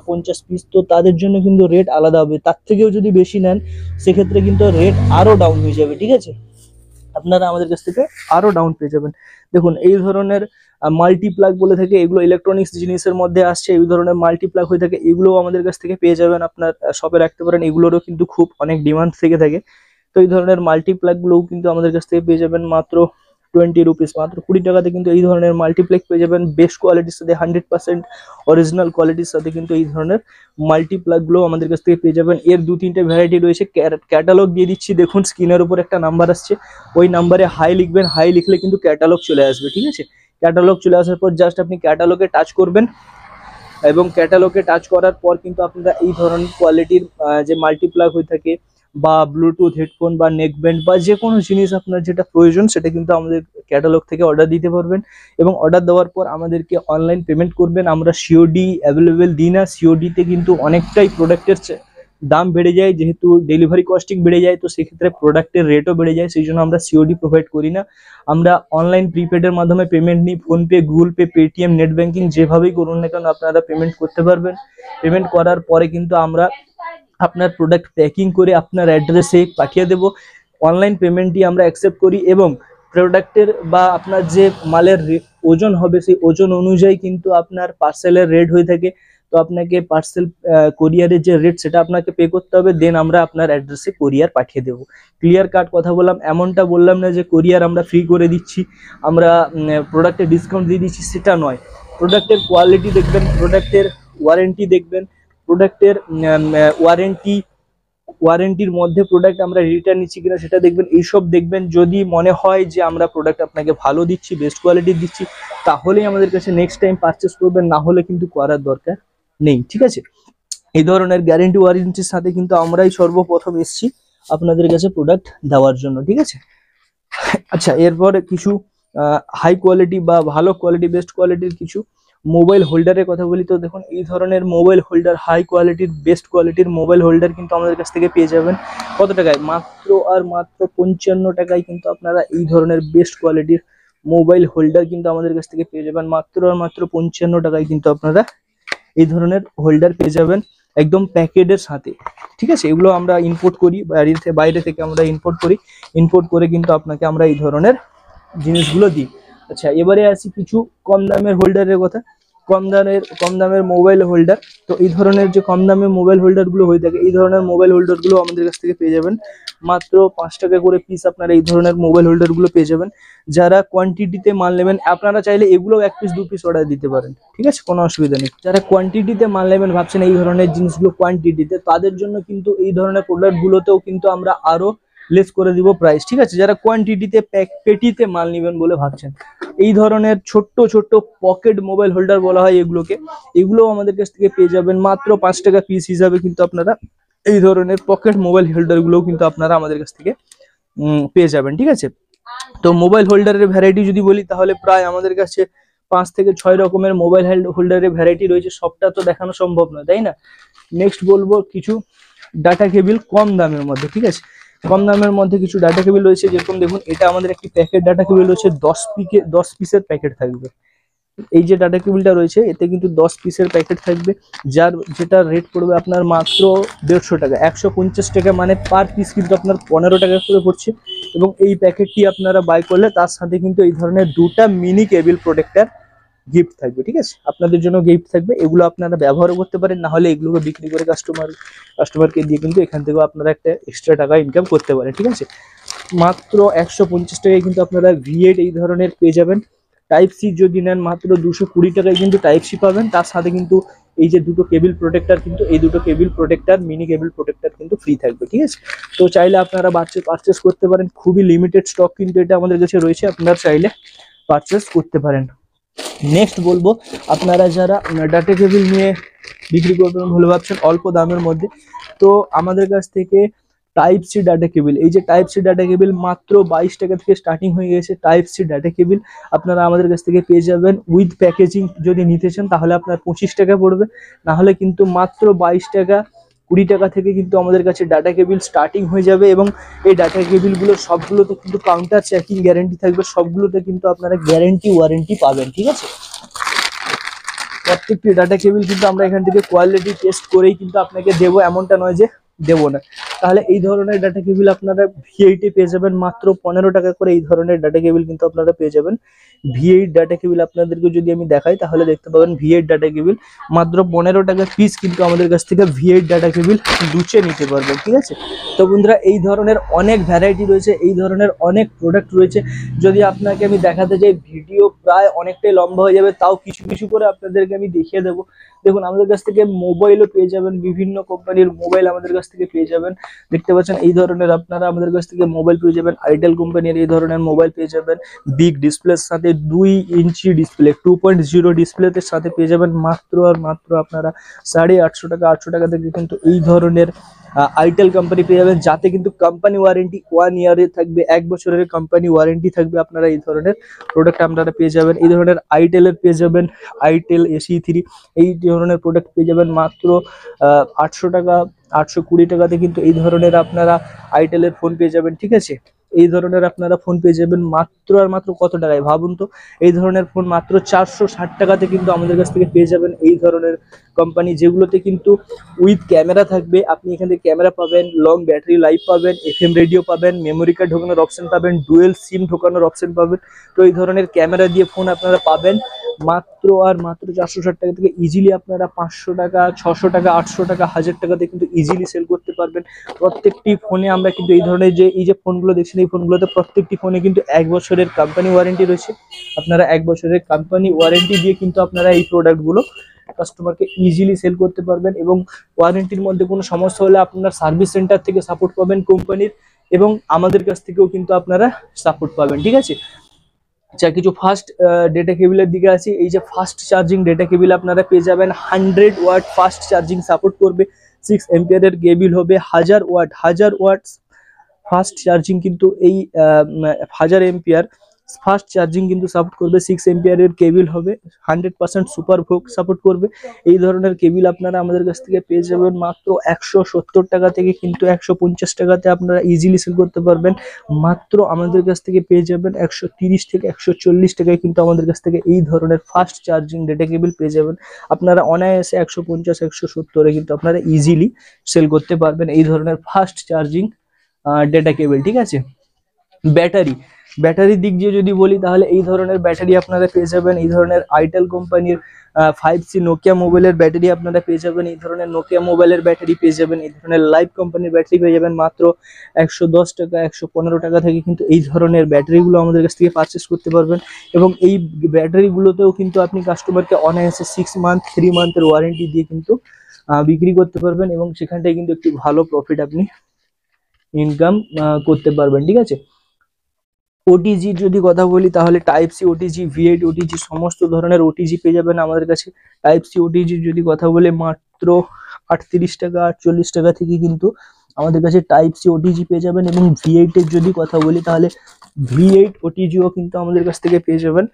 50 পিস, তো তাদের জন্য কিন্তু রেট আলাদা হবে। তার থেকেও যদি বেশি নেন সেক্ষেত্রে কিন্তু রেট আরও ডাউন হয়ে যাবে। ঠিক আছে, আপনারা আমাদের কাছ থেকে আরও ডাউন পেয়ে যাবেন। দেখুন এই ধরনের মাল্টিপ্লাগ বলে থাকে, এগুলো ইলেকট্রনিক্স জিনিসের মধ্যে আসছে। এই ধরনের মাল্টিপ্লাগ হয়ে থাকে, এগুলোও আমাদের কাছ থেকে পেয়ে যাবেন, আপনার শপে রাখতে পারেন। এগুলোরও কিন্তু খুব অনেক ডিমান্ড থেকে থাকে। তো এই ধরনের মাল্টিপ্লাগগুলোও কিন্তু আমাদের কাছ থেকে পেয়ে যাবেন মাত্র 20 রুপিস, মাত্র 20 টাকাতে কিন্তু এই ধরনের মাল্টিপ্লেক্স পেয়ে যাবেন বেস্ট কোয়ালিটির সাথে, 100% অরিজিনাল কোয়ালিটির সাথে কিন্তু এই ধরনের মাল্টিপ্লাগগুলো আমাদের কাছ থেকে পেয়ে যাবেন। এর 2-3টে ভ্যারাইটি রয়েছে, ক্যাটালগ দিয়ে দিচ্ছি। দেখুন স্ক্রিনের উপর একটা নাম্বার আসছে, ওই নাম্বারে হাই লিখবেন, হাই লিখলে কিন্তু ক্যাটালগ চলে আসবে। ঠিক আছে, ক্যাটালগ চলে আসার পর জাস্ট আপনি ক্যাটালগে টাচ করবেন এবং ক্যাটালগে টাচ করার পর কিন্তু আপনারা এই ধরনের কোয়ালিটির যে মাল্টিপ্লাগ হয়ে থাকে বা ব্লুটুথ হেডফোন বা নেকব্যান্ড বা যে কোনো জিনিস আপনার যেটা প্রয়োজন সেটা কিন্তু আমাদের ক্যাটালগ থেকে অর্ডার দিতে পারবেন। এবং অর্ডার দেওয়ার পর আমাদেরকে অনলাইন পেমেন্ট করবেন। আমরা সিওডি অ্যাভেলেবেল দিই না, সিওডিতে কিন্তু অনেকটাই প্রোডাক্টের দাম বেড়ে যায়, যেহেতু ডেলিভারি কস্টিং বেড়ে যায়, তো সেক্ষেত্রে প্রোডাক্টের রেটও বেড়ে যায়, সেই জন্য আমরা সিওডি প্রোভাইড করি না। আমরা অনলাইন প্রিপেডের মাধ্যমে পেমেন্ট নিই, PhonePe, Google pay, Paytm, net banking, যেভাবেই করুন না কেন আপনারা পেমেন্ট করতে পারবেন। পেমেন্ট করার পরে কিন্তু আমরা আপনার প্রোডাক্ট প্যাকিং করে আপনার অ্যাড্রেসে পাঠিয়ে দেব। অনলাইন পেমেন্টই আমরা অ্যাকসেপ্ট করি এবং প্রোডাক্টের বা আপনার যে মালের ওজন হবে সেই ওজন অনুযায়ী কিন্তু আপনার পার্সেলের রেট হয়ে থাকে। তো আপনাকে পার্সেল কোরিয়ারের যে রেট সেটা আপনাকে পে করতে হবে, দেন আমরা আপনার অ্যাড্রেসে কোরিয়ার পাঠিয়ে দেবো। ক্লিয়ার কাট কথা বললাম, এমনটা বললাম না যে কোরিয়ার আমরা ফ্রি করে দিচ্ছি, আমরা প্রোডাক্টে ডিসকাউন্ট দিয়ে দিচ্ছি, সেটা নয়। প্রোডাক্টের কোয়ালিটি দেখবেন, প্রোডাক্টের ওয়ারেন্টি দেখবেন, প্রোডাক্টের ওয়ারেন্টির মধ্যে প্রোডাক্ট আমরা রিটার্ন নিচ্ছি কিনা সেটা দেখবেন, এইসব দেখবেন। যদি মনে হয় যে আমরা প্রোডাক্ট আপনাকে ভালো দিচ্ছি, বেস্ট কোয়ালিটির দিচ্ছি, তাহলেই আমাদের কাছে নেক্সট টাইম পারচেস করবেন, না হলে কিন্তু করার দরকার নেই। ঠিক আছে, এই ধরনের গ্যারেন্টি ওয়ারেন্টির সাথে কিন্তু আমরাই সর্বপ্রথম এসেছি আপনাদের কাছে প্রোডাক্ট দেওয়ার জন্য। ঠিক আছে, আচ্ছা এরপরে কিছু হাই কোয়ালিটি বা ভালো কোয়ালিটি, বেস্ট কোয়ালিটির কিছু মোবাইল হোল্ডারের কথা বলি। তো দেখুন এই ধরনের মোবাইল হোল্ডার, হাই কোয়ালিটির বেস্ট কোয়ালিটির মোবাইল হোল্ডার কিন্তু আমাদের কাছ থেকে পেয়ে যাবেন কত টাকায়? মাত্র আর মাত্র 55 টাকায় কিন্তু আপনারা এই ধরনের বেস্ট কোয়ালিটির মোবাইল হোল্ডার কিন্তু আমাদের কাছ থেকে পেয়ে যাবেন। মাত্র আর মাত্র 55 টাকায় কিন্তু আপনারা এই ধরনের হোল্ডার পেয়ে যাবেন একদম প্যাকেটের সাথে। ঠিক আছে, এগুলো আমরা ইম্পোর্ট করি, বাইরে থেকে আমরা ইম্পোর্ট করি, ইম্পোর্ট করে কিন্তু আপনাকে আমরা এই ধরনের জিনিসগুলো দিই। আচ্ছা এবারে আসি কিছু কম দামের হোল্ডারের কথা। কম দামের মোবাইল হোল্ডার, তো এই ধরনের যে কম দামের মোবাইল হোল্ডারগুলো হয়ে থাকে, এই ধরনের মোবাইল হোল্ডারগুলো আমাদের কাছ থেকে পেয়ে যাবেন মাত্র 5 টাকা করে পিস। আপনারা এই ধরনের মোবাইল হোল্ডারগুলো পেয়ে যাবেন। যারা কোয়ান্টিটিতে মাল নেবেন, আপনারা চাইলে এগুলো 1 পিস 2 পিস অর্ডার দিতে পারেন, ঠিক আছে, কোনো অসুবিধা নেই। যারা কোয়ান্টিটিতে মাল নেবেন ভাবছেন এই ধরনের জিনিসগুলো কোয়ান্টিটিতে, তাদের জন্য কিন্তু এই ধরনের প্রোডাক্টগুলোতেও কিন্তু আমরা আরো লেস করে দিব প্রাইস। ঠিক আছে, যারা কোয়ান্টিটিতে পেটিতে মাল নেবেন বলে ভাবছেন, এই ধরনের ছোট্ট ছোট্ট পকেট মোবাইল হোল্ডার বলা হয় এগুলোকে, এগুলোও আমাদের কাছ থেকে পেয়ে যাবেন মাত্র 5 টাকা পিস হিসাবে। কিন্তু আপনারা এই ধরনের পকেট মোবাইল হোল্ডার গুলোও কিন্তু আপনারা আমাদের কাছ থেকে পেয়ে যাবেন। ঠিক আছে, তো মোবাইল হোল্ডারের ভ্যারাইটি যদি বলি তাহলে প্রায় আমাদের কাছে 5 থেকে 6 রকমের মোবাইল হোল্ডারের ভ্যারাইটি রয়েছে, সবটা তো দেখানো সম্ভব নয়, তাই না। নেক্সট বলবো কিছু ডাটা কেবিল কম দামের মধ্যে, ঠিক আছে। কম দামের মধ্যে কিছু ডাটা কেবিল রয়েছে, যেরকম দেখুন এটা আমাদের একটি প্যাকেট ডাটা কেবিল রয়েছে, 10 পিসের প্যাকেট থাকবে। এই যে ডাটা কেবিলটা রয়েছে এতে কিন্তু 10 পিসের প্যাকেট থাকবে, যেটা রেট পড়বে আপনার মাত্র 150 টাকা, 150 টাকা, মানে পার পিস কিন্তু আপনার 15 টাকা করে পড়ছে। এবং এই প্যাকেটটি আপনারা বাই করলে তার সাথে কিন্তু এই ধরনের 2টা মিনি কেবিল প্রোটেক্টর গিফট থাকবে, ঠিক আছে। আপনাদের জন্য গিফট থাকবে, এগুলো আপনারা ব্যবহারও করতে পারেন, না হলে এগুলোকে বিক্রি করে কাস্টমারকে দিয়ে কিন্তু এখান থেকেও আপনারা একটা এক্সট্রা টাকা ইনকাম করতে পারেন, ঠিক আছে। মাত্র 150 টাকায় কিন্তু আপনারা V8 এই ধরনের পেয়ে যাবেন। টাইপ সি যদি নেন মাত্র 220 টাকায় কিন্তু টাইপ সি পাবেন, তার সাথে কিন্তু এই যে দুটো কেবিল প্রোটেক্টর, কিন্তু এই দুটো cable protector mini cable protector কিন্তু ফ্রি থাকবে, ঠিক আছে। তো চাইলে আপনারা পারচেস করতে পারেন, খুবই লিমিটেড স্টক কিন্তু এটা আমাদের কাছে রয়েছে, আপনারা চাইলে পারচেস করতে পারেন। নেক্সট বলবো আপনারা যারা ডাটা কেবিল নিয়ে বিক্রি করবেন বলে ভাবছেন অল্প দামের মধ্যে, তো আমাদের কাছ থেকে টাইপ সি ডাটা কেবিল, এই যে টাইপ সি ডাটা কেবিল মাত্র 22 টাকা থেকে স্টার্টিং হয়ে গেছে। টাইপ সি ডাটা কেবিল আপনারা আমাদের কাছ থেকে পেয়ে যাবেন উইথ প্যাকেজিং, যদি নিতে চান তাহলে আপনার 25 টাকা পড়বে, না হলে কিন্তু মাত্র 22 টাকা 20 টাকা থেকে কিন্তু আমাদের কাছে ডাটা কেবিল স্টার্টিং হয়ে যাবে। এবং এই ডাটা কেবিলগুলো সবগুলোতে কিন্তু কাউন্টার চেকিং গ্যারেন্টি থাকবে, সবগুলোতে কিন্তু আপনারা গ্যারেন্টি ওয়ারেন্টি পাবেন, ঠিক আছে। প্রত্যেকটি ডাটা কেবিল কিন্তু আমরা এখান থেকে কোয়ালিটি টেস্ট করেই কিন্তু আপনাকে দেবো, এমনটা নয় যে দেবো না। তাহলে এই ধরনের ডাটা কেবিল আপনারা V8 পেয়ে যাবেন মাত্র 15 টাকা করে, এই ধরনের ডাটা কেবিল কিন্তু আপনারা পেয়ে যাবেন। V8 ডাটা কেবিল আপনাদেরকে যদি আমি দেখাই তাহলে দেখতে পাবেন V8 ডাটা কেবিল মাত্র 15 টাকা পিস কিন্তু আমাদের কাছ থেকে V8 ডাটা কেবিল লুচে নিতে পারবেন, ঠিক আছে। তো বন্ধুরা এই ধরনের অনেক ভ্যারাইটি রয়েছে, এই ধরনের অনেক প্রোডাক্ট রয়েছে, যদি আপনাকে আমি দেখাতে যাই ভিডিও প্রায় অনেকটাই লম্বা হয়ে যাবে, তাও কিছু কিছু করে আপনাদেরকে আমি দেখিয়ে দেবো। দেখুন আমাদের কাছ থেকে মোবাইলও পেয়ে যাবেন, বিভিন্ন কোম্পানির মোবাইল আমাদের কাছ থেকে পেয়ে যাবেন, দেখতে পাচ্ছেন এই ধরনের আপনারা আমাদের কাছ থেকে মোবাইল পেয়ে যাবেন। আইটেল কোম্পানির এই ধরনের মোবাইল পেয়ে যাবেন, বিগ ডিসপ্লের সাথে 2 ইঞ্চি ডিসপ্লে 2.0 ডিসপ্লেতে সাথে পেয়ে যাবেন মাত্র আর মাত্র আপনারা 850 টাকা 800 টাকা থেকে কিন্তু এই ধরনের আইটেল কোম্পানি পেয়ে যাবেন, যাতে কিন্তু কোম্পানি ওয়ারেন্টি 1 ইয়ারের থাকবে, 1 বছরের কোম্পানি ওয়ারেন্টি থাকবে। আপনারা এই ধরনের প্রোডাক্ট আপনারা পেয়ে যাবেন, এই ধরনের আইটেলের পেয়ে যাবেন, আইটেল AC3 এই ধরনের প্রোডাক্ট পেয়ে যাবেন মাত্র 800 টাকা 820 টাকাতে কিন্তু এই ধরনের আপনারা আইটেলের ফোন পেয়ে যাবেন, ঠিক আছে। এই ধরনের আপনারা ফোন পেয়ে যাবেন মাত্র আর মাত্র কত টাকায় ভাবুন তো, এই ধরনের ফোন মাত্র 460 টাকাতে কিন্তু আমাদের কাছ থেকে পেয়ে যাবেন। এই ধরনের কোম্পানি যেগুলোতে কিন্তু উইথ ক্যামেরা থাকবে, আপনি এখান থেকে ক্যামেরা পাবেন, লং ব্যাটারি লাইফ পাবেন, FM রেডিও পাবেন, মেমোরি কার্ড ঢোকানোর অপশন পাবেন, ডুয়েল সিম ঢোকানোর অপশন পাবেন। তো এই ধরনের ক্যামেরা দিয়ে ফোন আপনারা পাবেন মাত্র আর মাত্র 460 টাকা থেকে। ইজিলি আপনারা 500 টাকা 600 টাকা 800 টাকা 1000 টাকাতে কিন্তু ইজিলি সেল করতে পারবেন। প্রত্যেকটি ফোনে আমরা কিন্তু এই ধরনের এই যে ফোনগুলো দেখছেন, এই ফোনগুলোতে প্রত্যেকটি ফোনে কিন্তু 1 বছরের কোম্পানি ওয়ারেন্টি রয়েছে। আপনারা 1 বছরের কোম্পানি ওয়ারেন্টি দিয়ে কিন্তু আপনারা এই প্রোডাক্টগুলো কাস্টমারকে ইজিলি সেল করতে পারবেন। এবং ওয়ারেন্টির মধ্যে কোনো সমস্যা হলে আপনার সার্ভিস সেন্টার থেকে সাপোর্ট পাবেন কোম্পানির, এবং আমাদের কাছ থেকেও কিন্তু আপনারা সাপোর্ট পাবেন, ঠিক আছে। আচ্ছা, কিছু ফাস্ট ডেটা কেবিলের দিকে আছে। এই যে ফাস্ট চার্জিং ডেটা কেবিল আপনারা পেয়ে যাবেন, 100 ওয়াট ফাস্ট চার্জিং সাপোর্ট করবে, 6 এম্পিয়ারের কেবিল হবে, 1000 ওয়াট ফাস্ট চার্জিং কিন্তু এই 1000 এম্পিয়ার ফাস্ট চার্জিং কিন্তু সাপোর্ট করবে, 6 এম্পিয়ারের কেবিল হবে, 100% সুপার ভোগ সাপোর্ট করবে। এই ধরনের কেবিল আপনারা আমাদের কাছ থেকে পেয়ে যাবেন মাত্র 170 টাকা থেকে কিন্তু 150 টাকাতে আপনারা ইজিলি সেল করতে পারবেন। মাত্র আমাদের কাছ থেকে পেয়ে যাবেন 130 থেকে 140 টাকায় কিন্তু আমাদের কাছ থেকে এই ধরনের ফাস্ট চার্জিং ডেটা কেবিল পেয়ে যাবেন। আপনারা অনায়াসে 150 170-এ কিন্তু আপনারা ইজিলি সেল করতে পারবেন এই ধরনের ফাস্ট চার্জিং ডেটা কেবল, ঠিক আছে। ব্যাটারির দিক দিয়ে যদি বলি তাহলে এই ধরনের ব্যাটারি আপনারা পেয়ে যাবেন, এই ধরনের আইটেল কোম্পানির 5C নোকিয়া মোবাইলের ব্যাটারি আপনারা পেয়ে যাবেন, এই ধরনের নোকিয়া মোবাইলের ব্যাটারি পেয়ে যাবেন, এই ধরনের লাইভ কোম্পানির ব্যাটারি পেয়ে যাবেন মাত্র 110 টাকা 115 টাকা থেকে কিন্তু এই ধরনের ব্যাটারিগুলো আমাদের কাছ থেকে পারচেস করতে পারবেন। এবং এই ব্যাটারিগুলোতেও কিন্তু আপনি কাস্টমারকে অনায়াসে 6 মান্থ 3 মান্থের ওয়ারেন্টি দিয়ে কিন্তু বিক্রি করতে পারবেন, এবং সেখানটায় কিন্তু একটি ভালো প্রফিট আপনি ইনকাম করতে পারবেন, ঠিক আছে। ওটিজি যদি কথা বলি তাহলে type C OTG V8 OTG সমস্ত ধরনের ওটিজি পেয়ে যাবেন আমাদের কাছে। টাইপ সি ওটিজি যদি কথা বলে মাত্র 38 টাকা 48 টাকা থেকে কিন্তু আমাদের কাছে টাইপ সি ওটিজি পেয়ে যাবেন, এবং V8 এর যদি কথা বলি তাহলে V8 ওটিজিও কিন্তু আমাদের কাছ থেকে পেয়ে যাবেন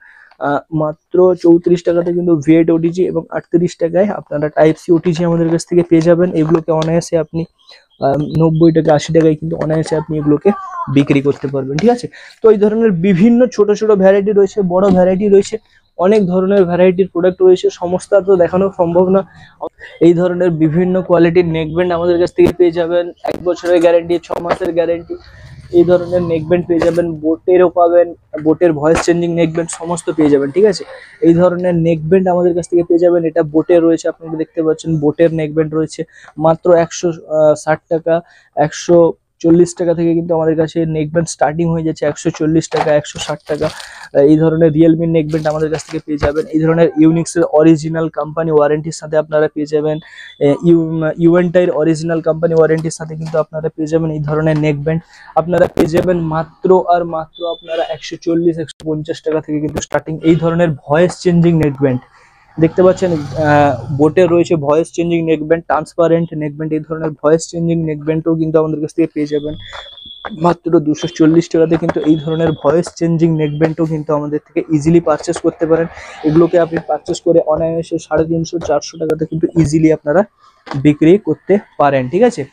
মাত্র 34 টাকাতে কিন্তু V8 ওটিজি, এবং 38 টাকায় আপনারা টাইপ সি ওটিজি আমাদের কাছ থেকে পেয়ে যাবেন। এগুলোকে অনায়াসে আপনি 90 টাকা 80 টাকায় কিন্তু অনায়াসে আপনি এগুলোকে বিক্রি করতে পারবেন, ঠিক আছে। তো এই ধরনের বিভিন্ন ছোট ছোট ভ্যারাইটি রয়েছে, বড় ভ্যারাইটি রয়েছে, অনেক ধরনের ভ্যারাইটির প্রোডাক্ট রয়েছে, সমস্ত তো দেখানো সম্ভব না। এই ধরনের বিভিন্ন কোয়ালিটির নেকব্যান্ড আমাদের কাছ থেকে পেয়ে যাবেন, 1 বছরের গ্যারেন্টি, 6 মাসের গ্যারেন্টি। এই ধরনের নেকব্যান্ড পেয়ে যাবেন, বোটেরও পাবেন, বোটের ভয়েস চেঞ্জিং নেকব্যান্ড সমস্ত পেয়ে যাবেন, ঠিক আছে। এই ধরনের নেকব্যান্ড আমাদের কাছ থেকে পেয়ে যাবেন। এটা বোটের রয়েছে, আপনারা দেখতে পাচ্ছেন বোটের নেকব্যান্ড রয়েছে মাত্র 160 টাকা, 140 টাকা থেকে কিন্তু আমাদের কাছে নেকব্যান্ড স্টার্টিং হয়ে যাচ্ছে, 140 টাকা, 160 টাকা। এই ধরনের রিয়েলমির নেকব্যান্ড আমাদের কাছ থেকে পেয়ে যাবেন। এই ধরনের ইউনিক্সের অরিজিনাল কোম্পানি ওয়ারেন্টির সাথে আপনারা পেয়ে যাবেন, ইউএনটাইর অরিজিনাল কোম্পানি ওয়ারেন্টির সাথে কিন্তু আপনারা পেয়ে যাবেন এই ধরনের নেকব্যান্ড। আপনারা পেয়ে যাবেন মাত্র আর মাত্র আপনারা 140-150 টাকা থেকে কিন্তু স্টার্টিং এই ধরনের ভয়েস চেঞ্জিং নেকব্যান্ড। দেখতে পাচ্ছেন বোটের রয়েছে voice changing neckband, transparent neckband. এই ধরনের ভয়েস চেঞ্জিং নেকব্যান্ডও কিন্তু আমাদের কাছ থেকে পেয়ে যাবেন মাত্র 240 টাকাতে। কিন্তু এই ধরনের ভয়েস চেঞ্জিং নেকব্যান্ডও কিন্তু আমাদের থেকে ইজিলি পারচেস করতে পারেন। এগুলোকে আপনি পারচেস করে অনায়াসে 350-400 টাকাতে কিন্তু ইজিলি আপনারা বিক্রি করতে পারেন, ঠিক আছে।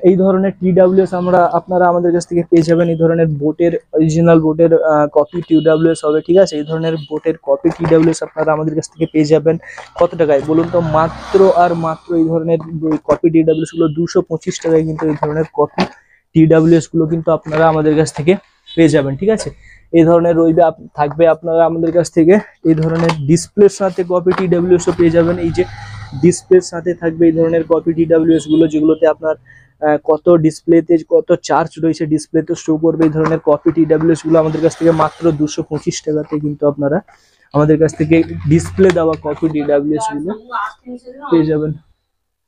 এই ধরনের TWS আপনারা আমাদের কাছ থেকে পেয়ে যাবেন। এই ধরনের বোটের অরিজিনাল বোটের কপি TWS হবে, ঠিক আছে। এই ধরনের বোটের কপি TWS আপনারা আমাদের কাছ থেকে পেয়ে যাবেন কত টাকায় বলুন তো? মাত্র আর মাত্র এই ধরনের কপি TWS গুলো 225 টাকায় কিন্তু এই ধরনের কপি TWS গুলো কিন্তু আপনারা আমাদের কাছ থেকে পেয়ে যাবেন, ঠিক আছে। এই ধরনের থাকবে আপনারা আমাদের কাছ থেকে এই ধরনের ডিসপ্লের সাথে কপি TWS ও পেয়ে যাবেন। এই যে ডিসপ্লের সাথে থাকবে এই ধরনের কপি TWS গুলো, যেগুলোতে আপনার কত ডিসপ্লেতে কত চার্জ রয়েছে ডিসপ্লেতে শো করবে। এই ধরনের কপি TWS গুলো আমাদের কাছ থেকে মাত্র 225 টাকাতে কিন্তু আপনারা আমাদের কাছ থেকে ডিসপ্লে দেওয়া কপি TWS গুলো পেয়ে যাবেন।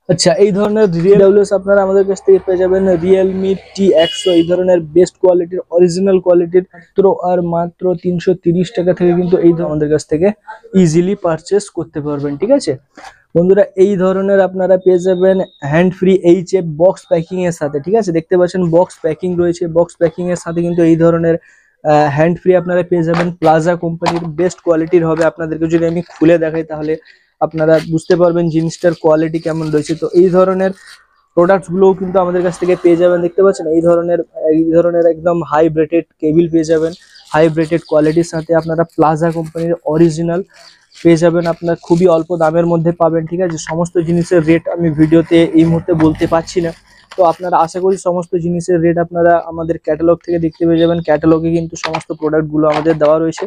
আচ্ছা, এই ধরনের TWS আপনারা আমাদের কাছ থেকে পেয়ে যাবেন Realme T100। এই ধরনের বেস্ট কোয়ালিটির অরিজিনাল কোয়ালিটির মাত্র আর মাত্র 330 টাকা থেকে কিন্তু এই আমাদের কাছ থেকে ইজিলি পারচেস করতে পারবেন, ঠিক আছে বন্ধুরা। এই ধরনের আপনারা পেয়ে যাবেন hand free HF box packing এর সাথে, ঠিক আছে। দেখতে পাচ্ছেন বক্স প্যাকিং রয়েছে, বক্স প্যাকিং এর সাথে কিন্তু এই ধরনের হ্যান্ড ফ্রি আপনারা পেয়ে যাবেন। প্লাজা কোম্পানির বেস্ট কোয়ালিটির হবে। আপনাদেরকে যদি আমি খুলে দেখাই তাহলে আপনারা বুঝতে পারবেন জিনিসটার কোয়ালিটি কেমন রয়েছে। তো এই ধরনের প্রোডাক্টস গুলোও কিন্তু আমাদের কাছ থেকে পেয়ে যাবেন। দেখতে পাচ্ছেন এই ধরনের একদম হাই ব্রেটেড কেবিল পেয়ে যাবেন, হাই ব্রেটেড কোয়ালিটির সাথে আপনারা প্লাজা কোম্পানির অরিজিনাল পেয়ে যাবেন। আপনার খুবই অল্প দামের মধ্যে পাবেন, ঠিক আছে। সমস্ত জিনিসের রেট আমি ভিডিওতে এই মুহূর্তে বলতে পারছি না, তো আপনারা আশা করি সমস্ত জিনিসের রেট আপনারা আমাদের ক্যাটালগ থেকে দেখতে পেয়ে যাবেন। ক্যাটালগে কিন্তু সমস্ত প্রোডাক্টগুলো আমাদের দেওয়া রয়েছে,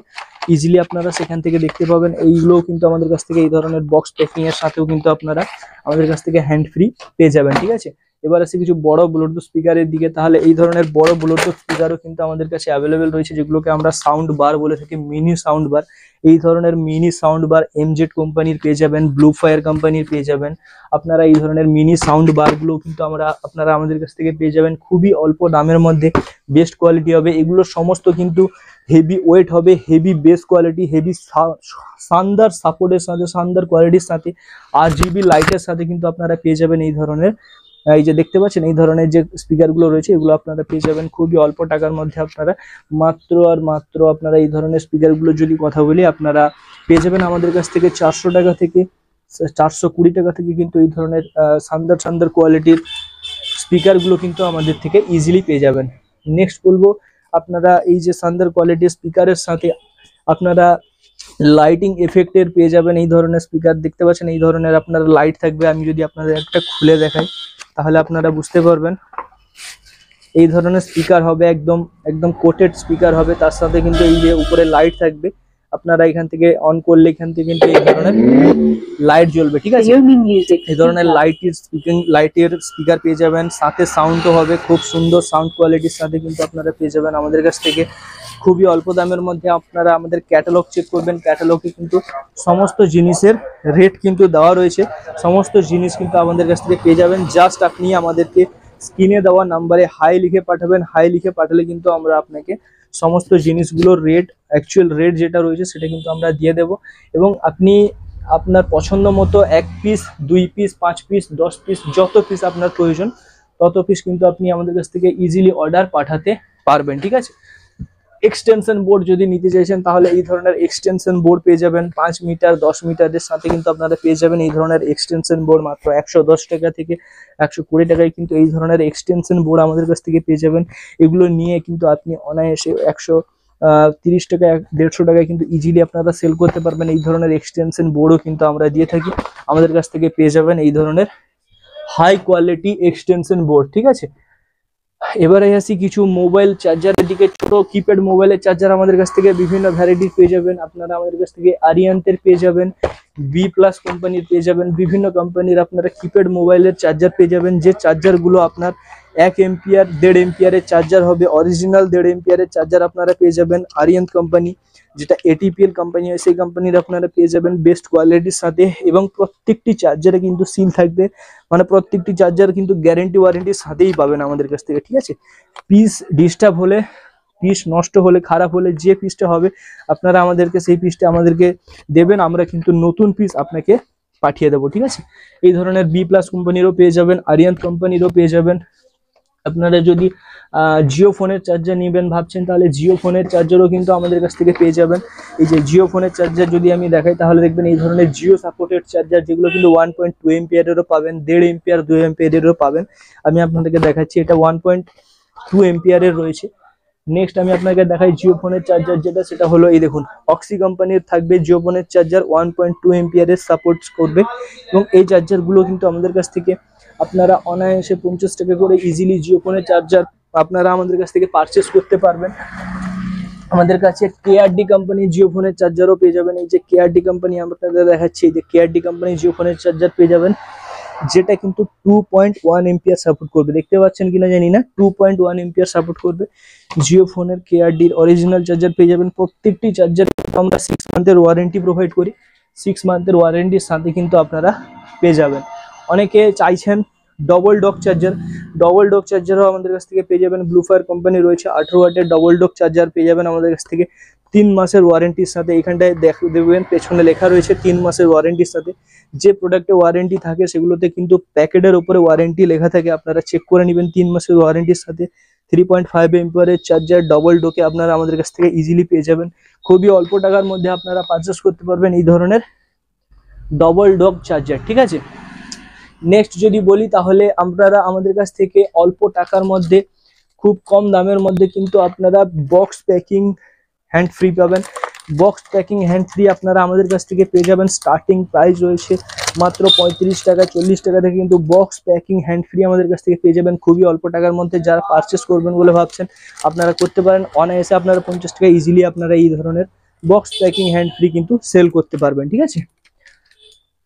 ইজিলি আপনারা সেখান থেকে দেখতে পাবেন। এইগুলোও কিন্তু আমাদের কাছ থেকে এই ধরনের বক্স প্যাকিং এর সাথেও কিন্তু আপনারা আমাদের কাছ থেকে হ্যান্ড ফ্রি পেয়ে যাবেন, ঠিক আছে। এবার আসি কিছু বড় ব্লুটুথ স্পিকারের দিকে। তাহলে এই ধরনের বড় ব্লুটুথ স্পিকারও কিন্তু আমাদের কাছে অ্যাভেলেবেল রয়েছে, যেগুলোকে আমরা সাউন্ড বার বলে থাকি, মিনি সাউন্ড বার। এই ধরনের মিনি সাউন্ড বার MZ কোম্পানির পেয়ে যাবেন, ব্লু ফায়ার কোম্পানির পেয়ে যাবেন। আপনারা এই ধরনের মিনি সাউন্ড বারগুলো কিন্তু আপনারা আমাদের কাছ থেকে পেয়ে যাবেন খুবই অল্প দামের মধ্যে, বেস্ট কোয়ালিটি হবে। এগুলো সমস্ত কিন্তু হেভি ওয়েট হবে, হেভি বেস কোয়ালিটি, হেভি শানদার সাপোর্টের সাথে, শানদার কোয়ালিটির সাথে, RGB লাইটের সাথে কিন্তু আপনারা পেয়ে যাবেন এই ধরনের। এই যে দেখতে পাচ্ছেন এই ধরনের যে স্পিকারগুলো রয়েছে এগুলো আপনারা পেয়ে যাবেন খুবই অল্প টাকার মধ্যে। আপনারা মাত্র আর মাত্র আপনারা এই ধরনের স্পিকারগুলো যদি কথা বলি আপনারা পেয়ে যাবেন আমাদের কাছ থেকে 400 টাকা থেকে 420 টাকা থেকে কিন্তু এই ধরনের শানদার কোয়ালিটির স্পিকারগুলো কিন্তু আমাদের থেকে ইজিলি পেয়ে যাবেন। নেক্সট বলবো আপনারা এই যে শানদার কোয়ালিটির স্পিকারের সাথে আপনারা লাইটিং এফেক্টের পেয়ে যাবেন এই ধরনের স্পিকার। দেখতে পাচ্ছেন এই ধরনের আপনারা লাইট থাকবে। আমি যদি আপনাদের একটা খুলে দেখাই তাহলে আপনারা বুঝতে পারবেন। এই ধরনের স্পিকার হবে, একদম কোটেড স্পিকার হবে, তার সাথে কিন্তু এই যে উপরে লাইট থাকবে। আপনারা এখান থেকে অন করলে এখান থেকে কিন্তু এই ধরনের লাইট জ্বলবে, ঠিক আছে। এই ধরনের লাইটের স্পিকার পেয়ে যাবেন, সাথে সাউন্ডও হবে খুব সুন্দর সাউন্ড কোয়ালিটির সাথে কিন্তু আপনারা পেয়ে যাবেন আমাদের কাছ থেকে খুবই অল্প দামের মধ্যে। আপনারা আমাদের ক্যাটালগ চেক করবেন, ক্যাটালগে কিন্তু সমস্ত জিনিসের রেট কিন্তু দেওয়া রয়েছে, সমস্ত জিনিস কিন্তু আমাদের কাছ থেকে পেয়ে যাবেন। জাস্ট আপনি আমাদেরকে স্ক্রিনে দেওয়া নাম্বারে হাই লিখে পাঠাবেন, হাই লিখে পাঠালে কিন্তু আমরা আপনাকে সমস্ত জিনিসগুলোর রেট, অ্যাকচুয়াল রেট যেটা রয়েছে সেটা কিন্তু আমরা দিয়ে দেব। এবং আপনি আপনার পছন্দ মতো 1 পিস 2 পিস 5 পিস 10 পিস যত পিস আপনার প্রয়োজন তত পিস কিন্তু আপনি আমাদের কাছ থেকে ইজিলি অর্ডার পাঠাতে পারবেন, ঠিক আছে। এক্সটেনশন বোর্ড যদি নিতে চাইছেন তাহলে এই ধরনের এক্সটেনশন বোর্ড পেয়ে যাবেন, 5 মিটার 10 মিটারের সাথে কিন্তু আপনারা পেয়ে যাবেন এই ধরনের এক্সটেনশন বোর্ড মাত্র 110 টাকা থেকে 120 টাকায় কিন্তু এই ধরনের এক্সটেনশন বোর্ড আমাদের কাছ থেকে পেয়ে যাবেন। এগুলো নিয়ে কিন্তু আপনি অনায়াসে 130 টাকা 150 টাকায় কিন্তু ইজিলি আপনারা সেল করতে পারবেন। এই ধরনের এক্সটেনশন বোর্ডও কিন্তু আমরা দিয়ে থাকি, আমাদের কাছ থেকে পেয়ে যাবেন এই ধরনের হাই কোয়ালিটি এক্সটেনশন বোর্ড, ঠিক আছে। এবারে আসি কিছু মোবাইল চার্জারের দিকে। ছোট কিপ্যাড মোবাইলের চার্জার আমাদের কাছ থেকে বিভিন্ন ভ্যারাইটির পেয়ে যাবেন। আপনারা আমাদের কাছ থেকে আরিয়ান্তের পেয়ে যাবেন, বি প্লাস কোম্পানির পেয়ে যাবেন, বিভিন্ন কোম্পানির আপনারা কিপ্যাড মোবাইলের চার্জার পেয়ে যাবেন, যে চার্জারগুলো আপনার 1 এম্পিয়ার 1.5 এম্পিয়ারের চার্জার হবে। অরিজিনাল 1.5 এম্পিয়ারের চার্জার আপনারা পেয়ে যাবেন আরিয়ান্ত কোম্পানি, যেটা এটিপিএল কোম্পানি হয় সেই কোম্পানির আপনারা পেয়ে যাবেন বেস্ট কোয়ালিটির সাথে। এবং প্রত্যেকটি চার্জারে কিন্তু সিল থাকবে, মানে প্রত্যেকটি চার্জার কিন্তু গ্যারেন্টি ওয়ারেন্টির সাথেই পাবেন আমাদের কাছ থেকে, ঠিক আছে। পিস ডিস্টার্ব হলে, পিস নষ্ট হলে, খারাপ হলে, যে পিসটা হবে আপনারা আমাদেরকে সেই পিসটা আমাদেরকে দেবেন, আমরা কিন্তু নতুন পিস আপনাকে পাঠিয়ে দেবো, ঠিক আছে। এই ধরনের বি প্লাস কোম্পানিরও পেয়ে যাবেন, আরিয়ান্ত কোম্পানিরও পেয়ে যাবেন। আপনারা যদি জিও ফোনের চার্জার নেবেন ভাবছেন তাহলে জিও ফোনের চার্জারও কিন্তু আমাদের কাছ থেকে পেয়ে যাবেন। এই যে জিও ফোনের চার্জার যদি আমি দেখাই তাহলে দেখবেন এই ধরনের জিও সাপোর্টেড চার্জার, যেগুলো কিন্তু 1.2 এম্পিয়ারেরও পাবেন, 1.5 এম্পিয়ার 2 এম্পিয়ারেরও পাবেন। আমি আপনাদেরকে দেখাচ্ছি, এটা 1.2 এম্পিয়ারের রয়েছে। নেক্সট আমি আপনাকে দেখাই জিও ফোনের চার্জার যেটা, সেটা হলো এই দেখুন অক্সি কোম্পানির থাকবে জিও ফোনের চার্জার, 1.2 এম্পিয়ারের সাপোর্ট করবে। এবং এই চার্জারগুলো কিন্তু আমাদের কাছ থেকে আপনারা অনায়াসে 50 টাকা করে ইজিলি জিও ফোনের চার্জার আপনারা আমাদের কাছ থেকে পারচেস করতে পারবেন। আমাদের কাছে কেআরডি কোম্পানি জিও ফোনের চার্জারও পেয়ে যাবেন। এই যে কেআরডি কোম্পানি আপনাদের দেখাচ্ছি, এই যে কেআরডি কোম্পানি জিও ফোনের চার্জার পেয়ে যাবেন, যেটা কিন্তু 2.1 এম্পিয়ার সাপোর্ট করবে। দেখতে পাচ্ছেন কিনা জানি না, 2.1 এম্পিয়ার সাপোর্ট করবে। জিও ফোনের কেআরডির অরিজিনাল চার্জার পেয়ে যাবেন। প্রত্যেকটি চার্জার আমরা 6 মান্থের ওয়ারেন্টি প্রোভাইড করি, 6 মান্থের ওয়ারেন্টির সাথে কিন্তু আপনারা পেয়ে যাবেন। অনেকে চাইছেন double dock charger, double dock চার্জারও আমাদের কাছ থেকে পেয়ে যাবেন। ব্লুফায়ার কোম্পানি রয়েছে 18 ওয়াটের ডবল ডক চার্জার পেয়ে যাবেন আমাদের কাছ থেকে 3 মাসের ওয়ারেন্টির সাথে। এখানটায় দেখবেন পেছনে লেখা রয়েছে 3 মাসের ওয়ারেন্টির সাথে। যে প্রোডাক্টে ওয়ারেন্টি থাকে সেগুলোতে কিন্তু প্যাকেটের উপরে ওয়ারেন্টি লেখা থাকে, আপনারা চেক করে নেবেন। 3 মাসের ওয়ারেন্টির সাথে 3.5 এম্পিয়ারের চার্জার ডবল ডোকে আপনারা আমাদের কাছ থেকে ইজিলি পেয়ে যাবেন। খুবই অল্প টাকার মধ্যে আপনারা পারচেস করতে পারবেন এই ধরনের ডবল ডক চার্জার, ঠিক আছে। নেক্সট যদি বলি তাহলে আপনারা আমাদের কাছ থেকে অল্প টাকার মধ্যে খুব কম দামের মধ্যে কিন্তু আপনারা বক্স প্যাকিং হ্যান্ড ফ্রি পাবেন। বক্স প্যাকিং হ্যান্ড ফ্রি আপনারা আমাদের কাছ থেকে পেয়ে যাবেন। স্টার্টিং প্রাইস রয়েছে মাত্র 35 টাকা 40 টাকা থেকে কিন্তু বক্স প্যাকিং হ্যান্ড ফ্রি আমাদের কাছ থেকে পেয়ে যাবেন খুবই অল্প টাকার মধ্যে। যারা পারচেস করবেন বলে ভাবছেন আপনারা করতে পারেন, অনায়াসে আপনারা 50 টাকা ইজিলি আপনারা এই ধরনের বক্স প্যাকিং হ্যান্ড ফ্রি কিন্তু সেল করতে পারবেন, ঠিক আছে।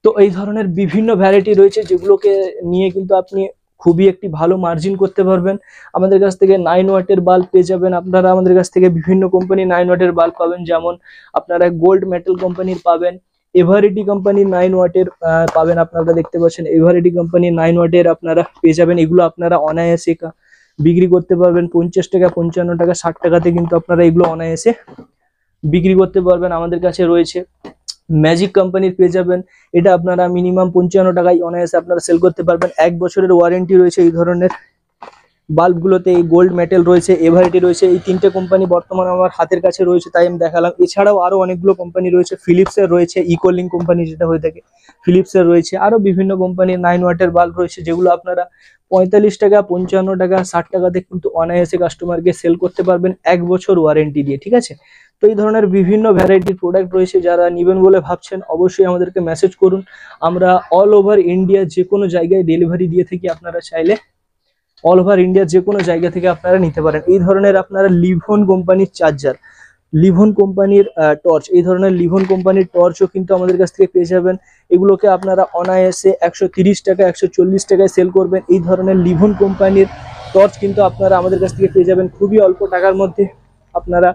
তো এই ধরনের বিভিন্ন ভ্যারাইটি রয়েছে যেগুলোকে নিয়ে কিন্তু আপনি খুবই একটি ভালো মার্জিন করতে পারবেন। আমাদের কাছ থেকে 9 ওয়াটের বাল্ব পেয়ে যাবেন আপনারা, আমাদের কাছ থেকে বিভিন্ন কোম্পানি 9 ওয়াটের বাল্ব পাবেন, যেমন আপনারা গোল্ড মেটাল কোম্পানির পাবেন, এভারেডি কোম্পানির 9 ওয়াটের পাবেন। আপনারা দেখতে পাচ্ছেন এভারেডি কোম্পানির 9 ওয়াটের আপনারা পেয়ে যাবেন। এগুলো আপনারা অনায়াসে বিক্রি করতে পারবেন 50 টাকা 55 টাকা 60 টাকাতে কিন্তু আপনারা এগুলো অনায়াসে বিক্রি করতে পারবেন। আমাদের কাছে রয়েছে ম্যাজিক কোম্পানির পেয়ে যাবেন, এটা আপনারা মিনিমাম 55 টাকায় অনায়াসে আপনারা সেল করতে পারবেন। 1 বছরের ওয়ারেন্টি রয়েছে এই ধরনের বাল্বগুলোতে। এই গোল্ড মেটাল রয়েছে, এভারেটি রয়েছে, এই 3টে কোম্পানি বর্তমানে আমার হাতের কাছে রয়েছে তাই আমি দেখালাম। এছাড়াও আরো অনেকগুলো কোম্পানি রয়েছে, ফিলিপসের রয়েছে, ইকোলিং কোম্পানি যেটা হয়ে থাকে ফিলিপসের রয়েছে, আরো বিভিন্ন কোম্পানির 9 ওয়াটের বাল্ব রয়েছে যেগুলো আপনারা 45 টাকা 55 টাকা 60 টাকাতে কিন্তু অনায়াসে কাস্টমারকে সেল করতে পারবেন 1 বছর ওয়ারেন্টি দিয়ে, ঠিক আছে। তো এই ধরনের বিভিন্ন ভ্যারাইটির প্রোডাক্ট রয়েছে, যারা নেবেন বলে ভাবছেন অবশ্যই আমাদেরকে মেসেজ করুন। আমরা অল ওভার ইন্ডিয়া যে কোনো জায়গায় ডেলিভারি দিয়ে থাকি, আপনারা চাইলে অল ওভার ইন্ডিয়া যে কোনো জায়গা থেকে আপনারা নিতে পারেন। এই ধরনের আপনারা লিভন কোম্পানির চার্জার, লিভন কোম্পানির টর্চ, এই ধরনের লিভন কোম্পানির টর্চও কিন্তু আমাদের কাছ থেকে পেয়ে যাবেন। এগুলোকে আপনারা অনায়াসে 130 টাকা 140 টাকায় সেল করবেন। এই ধরনের লিভন কোম্পানির টর্চ কিন্তু আপনারা আমাদের কাছ থেকে পেয়ে যাবেন খুবই অল্প টাকার মধ্যে। আপনারা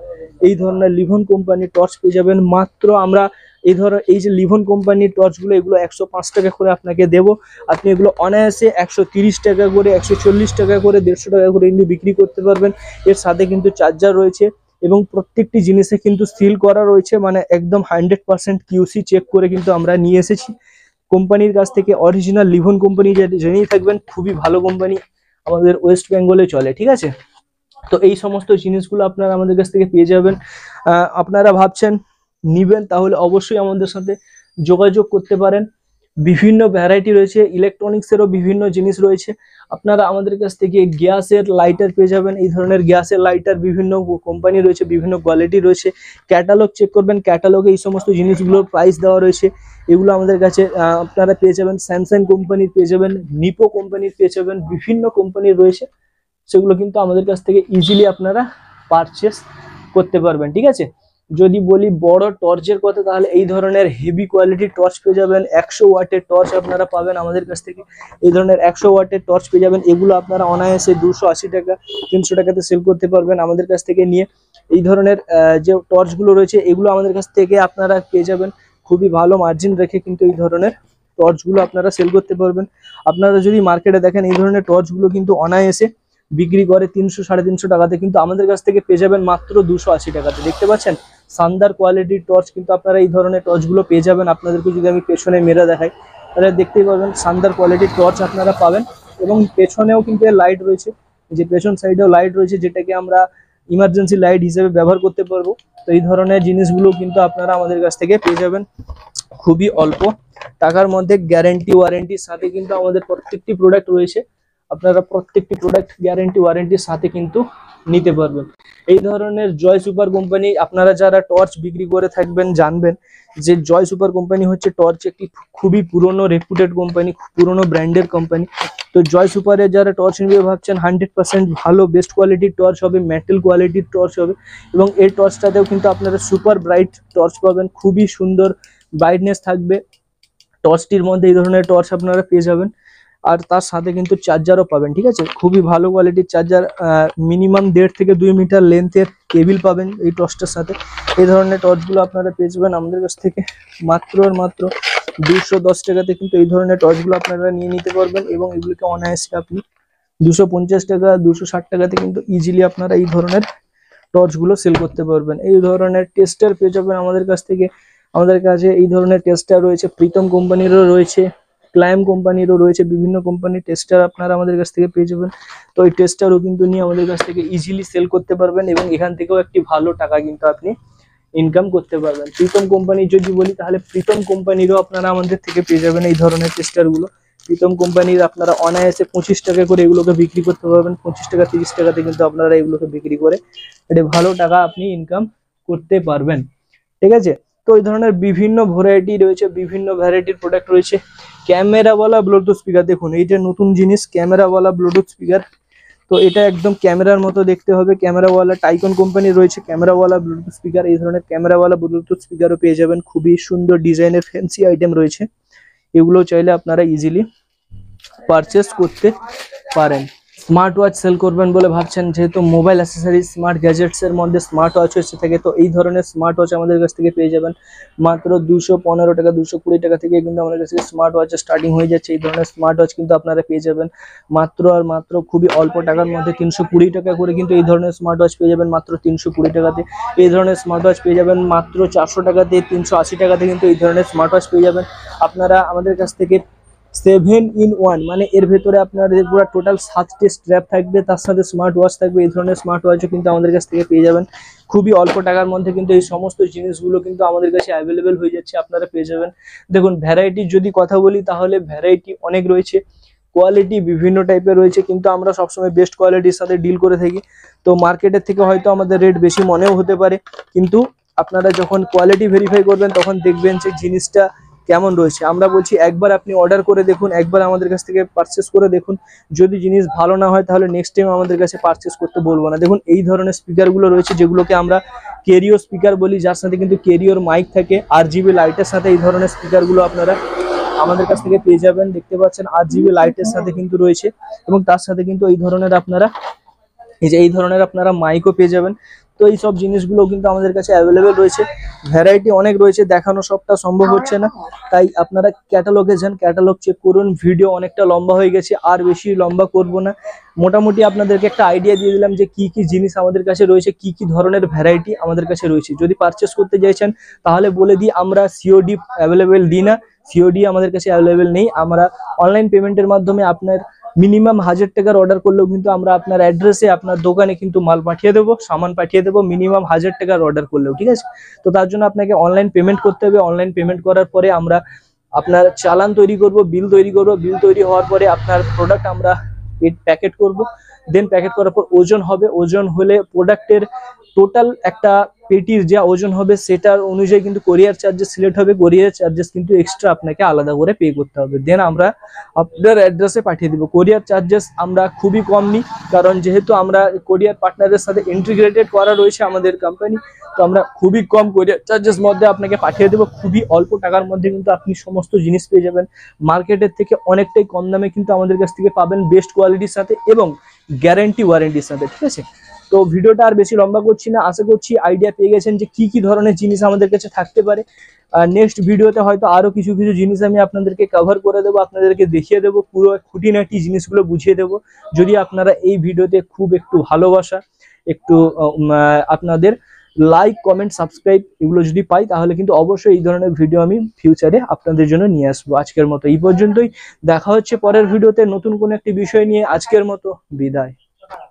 এই ধরনের লিভন কোম্পানির টর্চ পেয়ে যাবেন মাত্র, আমরা এই যে লিভন কোম্পানির টর্চগুলো এগুলো 105 টাকা করে আপনাকে দেবো। আপনি এগুলো অনায়াসে 130 টাকা করে 140 টাকা করে 150 টাকা করে কিন্তু বিক্রি করতে পারবেন। এর সাথে কিন্তু চার্জার রয়েছে এবং প্রত্যেকটি জিনিসে কিন্তু সিল করা রয়েছে, মানে একদম 100% কিউসি চেক করে কিন্তু আমরা নিয়ে এসেছি কোম্পানির কাছ থেকে। অরিজিনাল লিভন কোম্পানি জেনেই থাকবেন, খুবই ভালো কোম্পানি। আমাদের ওয়েস্ট বেঙ্গলে চলে, ঠিক আছে। তো এই সমস্ত জিনিসগুলো আপনারা আমাদের কাছ থেকে পেয়ে যাবেন। আপনারা ভাবছেন নিবেন, তাহলে অবশ্যই আমাদের সাথে যোগাযোগ করতে পারেন। বিভিন্ন ভ্যারাইটি রয়েছে, ইলেকট্রনিক্সেরও বিভিন্ন জিনিস রয়েছে। আপনারা আমাদের কাছ থেকে গ্যাসের লাইটার পেয়ে যাবেন। এই ধরনের গ্যাসের লাইটার বিভিন্ন কোম্পানি রয়েছে, বিভিন্ন কোয়ালিটি রয়েছে। ক্যাটালগ চেক করবেন, ক্যাটালগে এই সমস্ত জিনিসগুলোর প্রাইস দেওয়া রয়েছে। এগুলো আমাদের কাছে আপনারা পেয়ে যাবেন। স্যামসাং কোম্পানির পেয়ে যাবেন, নিপো কোম্পানির পেয়ে যাবেন, বিভিন্ন কোম্পানির রয়েছে। সেগুলো কিন্তু আমাদের কাছ থেকে ইজিলি আপনারা পারচেস করতে পারবেন, ঠিক আছে। যদি বলি বড় টর্চের কথা, তাহলে এই ধরনের হেভি কোয়ালিটির টর্চ পেয়ে যাবেন। 100 ওয়াটের টর্চ আপনারা পাবেন আমাদের কাছ থেকে। এই ধরনের 100 ওয়াটের টর্চ পেয়ে যাবেন। এগুলো আপনারা অনায়াসে 280 টাকা 300 টাকাতে সেল করতে পারবেন আমাদের কাছ থেকে নিয়ে। এই ধরনের যে টর্চগুলো রয়েছে, এগুলো আমাদের কাছ থেকে আপনারা পেয়ে যাবেন খুবই ভালো মার্জিন রেখে। কিন্তু এই ধরনের টর্চগুলো আপনারা সেল করতে পারবেন। আপনারা যদি মার্কেটে দেখেন, এই ধরনের টর্চগুলো কিন্তু অনায়াসে বিক্রি করে 300 350 টাকাতে, কিন্তু আমাদের কাছ থেকে পেয়ে যাবেন মাত্র 280 টাকাতে। দেখতে পাচ্ছেন শানদার কোয়ালিটির টর্চ কিন্তু আপনারা এই ধরনের টর্চগুলো পেয়ে যাবেন। আপনাদেরকে যদি আমি পেছনে মেরে দেখাই, তাহলে দেখতেই পাবেন শানদার কোয়ালিটির টর্চ আপনারা পাবেন। এবং পেছনেও কিন্তু এর লাইট রয়েছে, যে পেছন সাইডেও লাইট রয়েছে, যেটাকে আমরা ইমার্জেন্সি লাইট হিসেবে ব্যবহার করতে পারবো। তো এই ধরনের জিনিসগুলো কিন্তু আপনারা আমাদের কাছ থেকে পেয়ে যাবেন খুবই অল্প টাকার মধ্যে। গ্যারেন্টি ওয়ারেন্টির সাথে কিন্তু আমাদের প্রত্যেকটি প্রোডাক্ট রয়েছে। আপনারা প্রত্যেকটি প্রোডাক্ট গ্যারেন্টি ওয়ারেন্টির সাথে কিন্তু নিতে পারবেন। এই ধরনের জয় সুপার কোম্পানি, আপনারা যারা টর্চ বিক্রি করে থাকবেন জানবেন যে জয় সুপার কোম্পানি হচ্ছে টর্চ একটি খুবই পুরনো রেপুটেড কোম্পানি, পুরনো ব্র্যান্ডের কোম্পানি। তো জয় সুপারে যারা টর্চ নিবে ভাবছেন 100% ভালো বেস্ট কোয়ালিটির টর্চ হবে, মেটাল কোয়ালিটির টর্চ হবে। এবং এই টর্চটাতেও কিন্তু আপনারা সুপার ব্রাইট টর্চ পাবেন, খুবই সুন্দর ব্রাইটনেস থাকবে টর্চটির মধ্যে। এই ধরনের টর্চ আপনারা পেয়ে যাবেন। আর তার সাথে কিন্তু চার্জারও পাবেন, ঠিক আছে। খুবই ভালো কোয়ালিটির চার্জার, মিনিমাম 1.5 থেকে 2 মিটার লেন্থের কেবিল পাবেন এই টর্চটার সাথে। এই ধরনের টর্চগুলো আপনারা পেয়ে যাবেন আমাদের কাছ থেকে মাত্র 210 টাকাতে। কিন্তু এই ধরনের টর্চগুলো আপনারা নিয়ে নিতে পারবেন এবং এগুলোকে অনায়াসে আপনি 250 টাকা 260 টাকাতে কিন্তু ইজিলি আপনারা এই ধরনের টর্চগুলো সেল করতে পারবেন। এই ধরনের টেস্টার পেয়ে যাবেন আমাদের কাছ থেকে। আমাদের কাছে এই ধরনের টেস্টার রয়েছে, প্রীতম কোম্পানিরও রয়েছে, ক্লাইম কোম্পানিরও রয়েছে, বিভিন্ন কোম্পানির টেস্টার আপনারা আমাদের কাছ থেকে পেয়ে যাবেন। তো এই টেস্টারও কিন্তু নিয়ে আমাদের কাছ থেকে ইজিলি সেল করতে পারবেন এবং এখান থেকেও একটি ভালো টাকা কিন্তু আপনি ইনকাম করতে পারবেন। প্রীতম কোম্পানি যদি বলি, তাহলে প্রীতম কোম্পানিরও আপনারা আমাদের থেকে পেয়ে যাবেন এই ধরনের টেস্টারগুলো। প্রীতম কোম্পানির আপনারা অনায়াসে 25 টাকা করে এগুলোকে বিক্রি করতে পারবেন। 25 টাকা 30 টাকাতে কিন্তু আপনারা এগুলোকে বিক্রি করে এটা ভালো টাকা আপনি ইনকাম করতে পারবেন, ঠিক আছে। তো এই ধরনের বিভিন্ন ভ্যারাইটি রয়েছে, বিভিন্ন ভ্যারাইটির প্রোডাক্ট রয়েছে। ক্যামেরাওয়ালা ব্লুটুথ স্পিকার, দেখুন এইটা নতুন জিনিস, ক্যামেরাওয়ালা ব্লুটুথ স্পিকার। তো এটা একদম ক্যামেরার মতো দেখতে হবে। ক্যামেরাওয়ালা টাইকন কোম্পানি রয়েছে ক্যামেরাওয়ালা ব্লুটুথ স্পিকার। এই ধরনের ক্যামেরাওয়ালা ব্লুটুথ স্পিকারও পেয়ে যাবেন, খুবই সুন্দর ডিজাইনের ফ্যান্সি আইটেম রয়েছে। এগুলো চাইলে আপনারা ইজিলি পারচেস করতে পারেন। স্মার্ট ওয়াচ সেল করবেন বলে ভাবছেন, যেহেতু মোবাইল অ্যাক্সেসরিজ স্মার্ট গ্যাজেটস এর মধ্যে স্মার্ট ওয়াচ এসে থাকে, তো এই ধরনের স্মার্ট ওয়াচ আমাদের কাছ থেকে পেয়ে যাবেন মাত্র 215 টাকা 220 টাকা থেকে কিন্তু আমাদের কাছে স্মার্ট ওয়াচ স্টার্টিং হয়ে যাচ্ছে। এই ধরনের স্মার্ট ওয়াচ কিন্তু আপনারা পেয়ে যাবেন মাত্র আর মাত্র খুবই অল্প টাকার মধ্যে 320 টাকা করে। কিন্তু এই ধরনের স্মার্ট ওয়াচ পেয়ে যাবেন মাত্র 320 টাকাতে। এই ধরনের স্মার্ট ওয়াচ পেয়ে যাবেন মাত্র 400 টাকাতে, 380 টাকাতে কিন্তু এই ধরনের স্মার্ট ওয়াচ পেয়ে যাবেন। আপনারা আমাদের কাছ থেকে 7-in-1 মানে এর ভেতরে আপনাদের পুরো টোটাল 7টি স্ট্র্যাপ থাকবে, তার সাথে স্মার্ট ওয়াচ থাকবে। এই ধরনের স্মার্ট ওয়াচও কিন্তু আমাদের কাছ থেকে পেয়ে যাবেন খুবই অল্প টাকার মধ্যে। কিন্তু এই সমস্ত জিনিসগুলো কিন্তু আমাদের কাছে অ্যাভেলেবেল হয়ে যাচ্ছে, আপনারা পেয়ে যাবেন। দেখুন ভ্যারাইটির যদি কথা বলি, তাহলে ভ্যারাইটি অনেক রয়েছে, কোয়ালিটি বিভিন্ন টাইপের রয়েছে, কিন্তু আমরা সবসময় বেস্ট কোয়ালিটির সাথে ডিল করে থাকি। তো মার্কেটের থেকে হয়তো আমাদের রেট বেশি মনেও হতে পারে, কিন্তু আপনারা যখন কোয়ালিটি ভেরিফাই করবেন তখন দেখবেন যে জিনিসটা কেমন রয়েছে। আমরা বলছি একবার আপনি অর্ডার করে দেখুন, একবার আমাদের কাছ থেকে পারচেস করে দেখুন। যদি জিনিস ভালো না হয় তাহলে নেক্সট টাইম আমাদের কাছে পারচেস করতে বলবো না। দেখুন এই ধরনের স্পিকারগুলো রয়েছে, যেগুলোকে আমরা কেরিও স্পিকার বলি, যার সাথে কিন্তু কেরিওর মাইক থাকে। RGB লাইটের সাথে এই ধরনের স্পিকারগুলো আপনারা আমাদের কাছ থেকে পেয়ে যাবেন। দেখতে পাচ্ছেন RGB লাইটের সাথে কিন্তু রয়েছে, এবং তার সাথে কিন্তু এই ধরনের আপনারা মাইকও পেয়ে যাবেন। তো এই সব জিনিসগুলো কিন্তু আমাদের কাছে অ্যাভেলেবেল রয়েছে, ভ্যারাইটি অনেক রয়েছে, দেখানো সবটা সম্ভব হচ্ছে না। তাই আপনারা ক্যাটালগে যান, ক্যাটালগ চেক করুন। ভিডিও অনেকটা লম্বা হয়ে গেছে, আর বেশি লম্বা করব না। মোটামুটি আপনাদেরকে একটা আইডিয়া দিয়ে দিলাম যে কি কি জিনিস আমাদের কাছে রয়েছে, কি কি ধরনের ভ্যারাইটি আমাদের কাছে রয়েছে। যদি পারচেস করতে চাইছেন তাহলে বলে দিই, আমরা COD অ্যাভেলেবেল দিই না, COD আমাদের কাছে অ্যাভেলেবেল নেই। আমরা অনলাইন পেমেন্টের মাধ্যমে আপনার মিনিমাম 1000 টাকার অর্ডার করলেও কিন্তু আমরা আপনার অ্যাড্রেসে আপনার দোকানে কিন্তু মাল পাঠিয়ে দেবো, সামান পাঠিয়ে দেবো মিনিমাম 1000 টাকার অর্ডার করলেও, ঠিক আছে। তো তার জন্য আপনাকে অনলাইন পেমেন্ট করতে হবে। অনলাইন পেমেন্ট করার পরে আমরা আপনার চালান তৈরি করব, বিল তৈরি করব। বিল তৈরি হওয়ার পরে আপনার প্রোডাক্ট আমরা প্যাকেট করব। দেন প্যাকেট করার পর ওজন হবে, ওজন হলে প্রোডাক্টের টোটাল একটা পেটির যা ওজন হবে সেটার অনুযায়ী কিন্তু কোরিয়ার চার্জেস সিলেক্ট হবে। কোরিয়ার চার্জেস কিন্তু এক্সট্রা আপনাকে আলাদা করে পে করতে হবে। দেন আমরা আপনার অ্যাড্রেসে পাঠিয়ে দিব। কোরিয়ার চার্জেস আমরা খুবই কম নিই, কারণ যেহেতু আমরা কোরিয়ার পার্টনারের সাথে ইন্টিগ্রেটেড করা রয়েছে আমাদের কোম্পানি, তো আমরা খুবই কম কোরিয়ার চার্জেস মধ্যে আপনাকে পাঠিয়ে দেবো। খুবই অল্প টাকার মধ্যে কিন্তু আপনি সমস্ত জিনিস পেয়ে যাবেন। মার্কেটের থেকে অনেকটাই কম দামে কিন্তু আমাদের কাছ থেকে পাবেন, বেস্ট কোয়ালিটির সাথে এবং গ্যারান্টি ওয়ারেন্টির সাথে, ঠিক আছে। তো ভিডিওটা আর বেশি লম্বা করছি না, আশা করছি আইডিয়া পেয়ে গেছেন যে কি কি ধরনের জিনিস আমাদের কাছে থাকতে পারে। নেক্সট ভিডিওতে হয়তো আরো কিছু কিছু জিনিস আমি আপনাদেরকে কভার করে দেবো, আপনাদেরকে দেখিয়ে দেবো, পুরো খুঁটিনাটি জিনিসগুলো বুঝিয়ে দেবো। যদি আপনারা এই ভিডিওতে খুব একটু ভালোবাসা, একটু আপনাদের লাইক, কমেন্ট, সাবস্ক্রাইব এগুলো যদি পাই, তাহলে কিন্তু অবশ্যই এই ধরনের ভিডিও আমি ফিউচারে আপনাদের জন্য নিয়ে আসবো। আজকের মতো এই পর্যন্তই, দেখা হচ্ছে পরের ভিডিওতে নতুন কোনো একটি বিষয় নিয়ে। আজকের মতো বিদায়।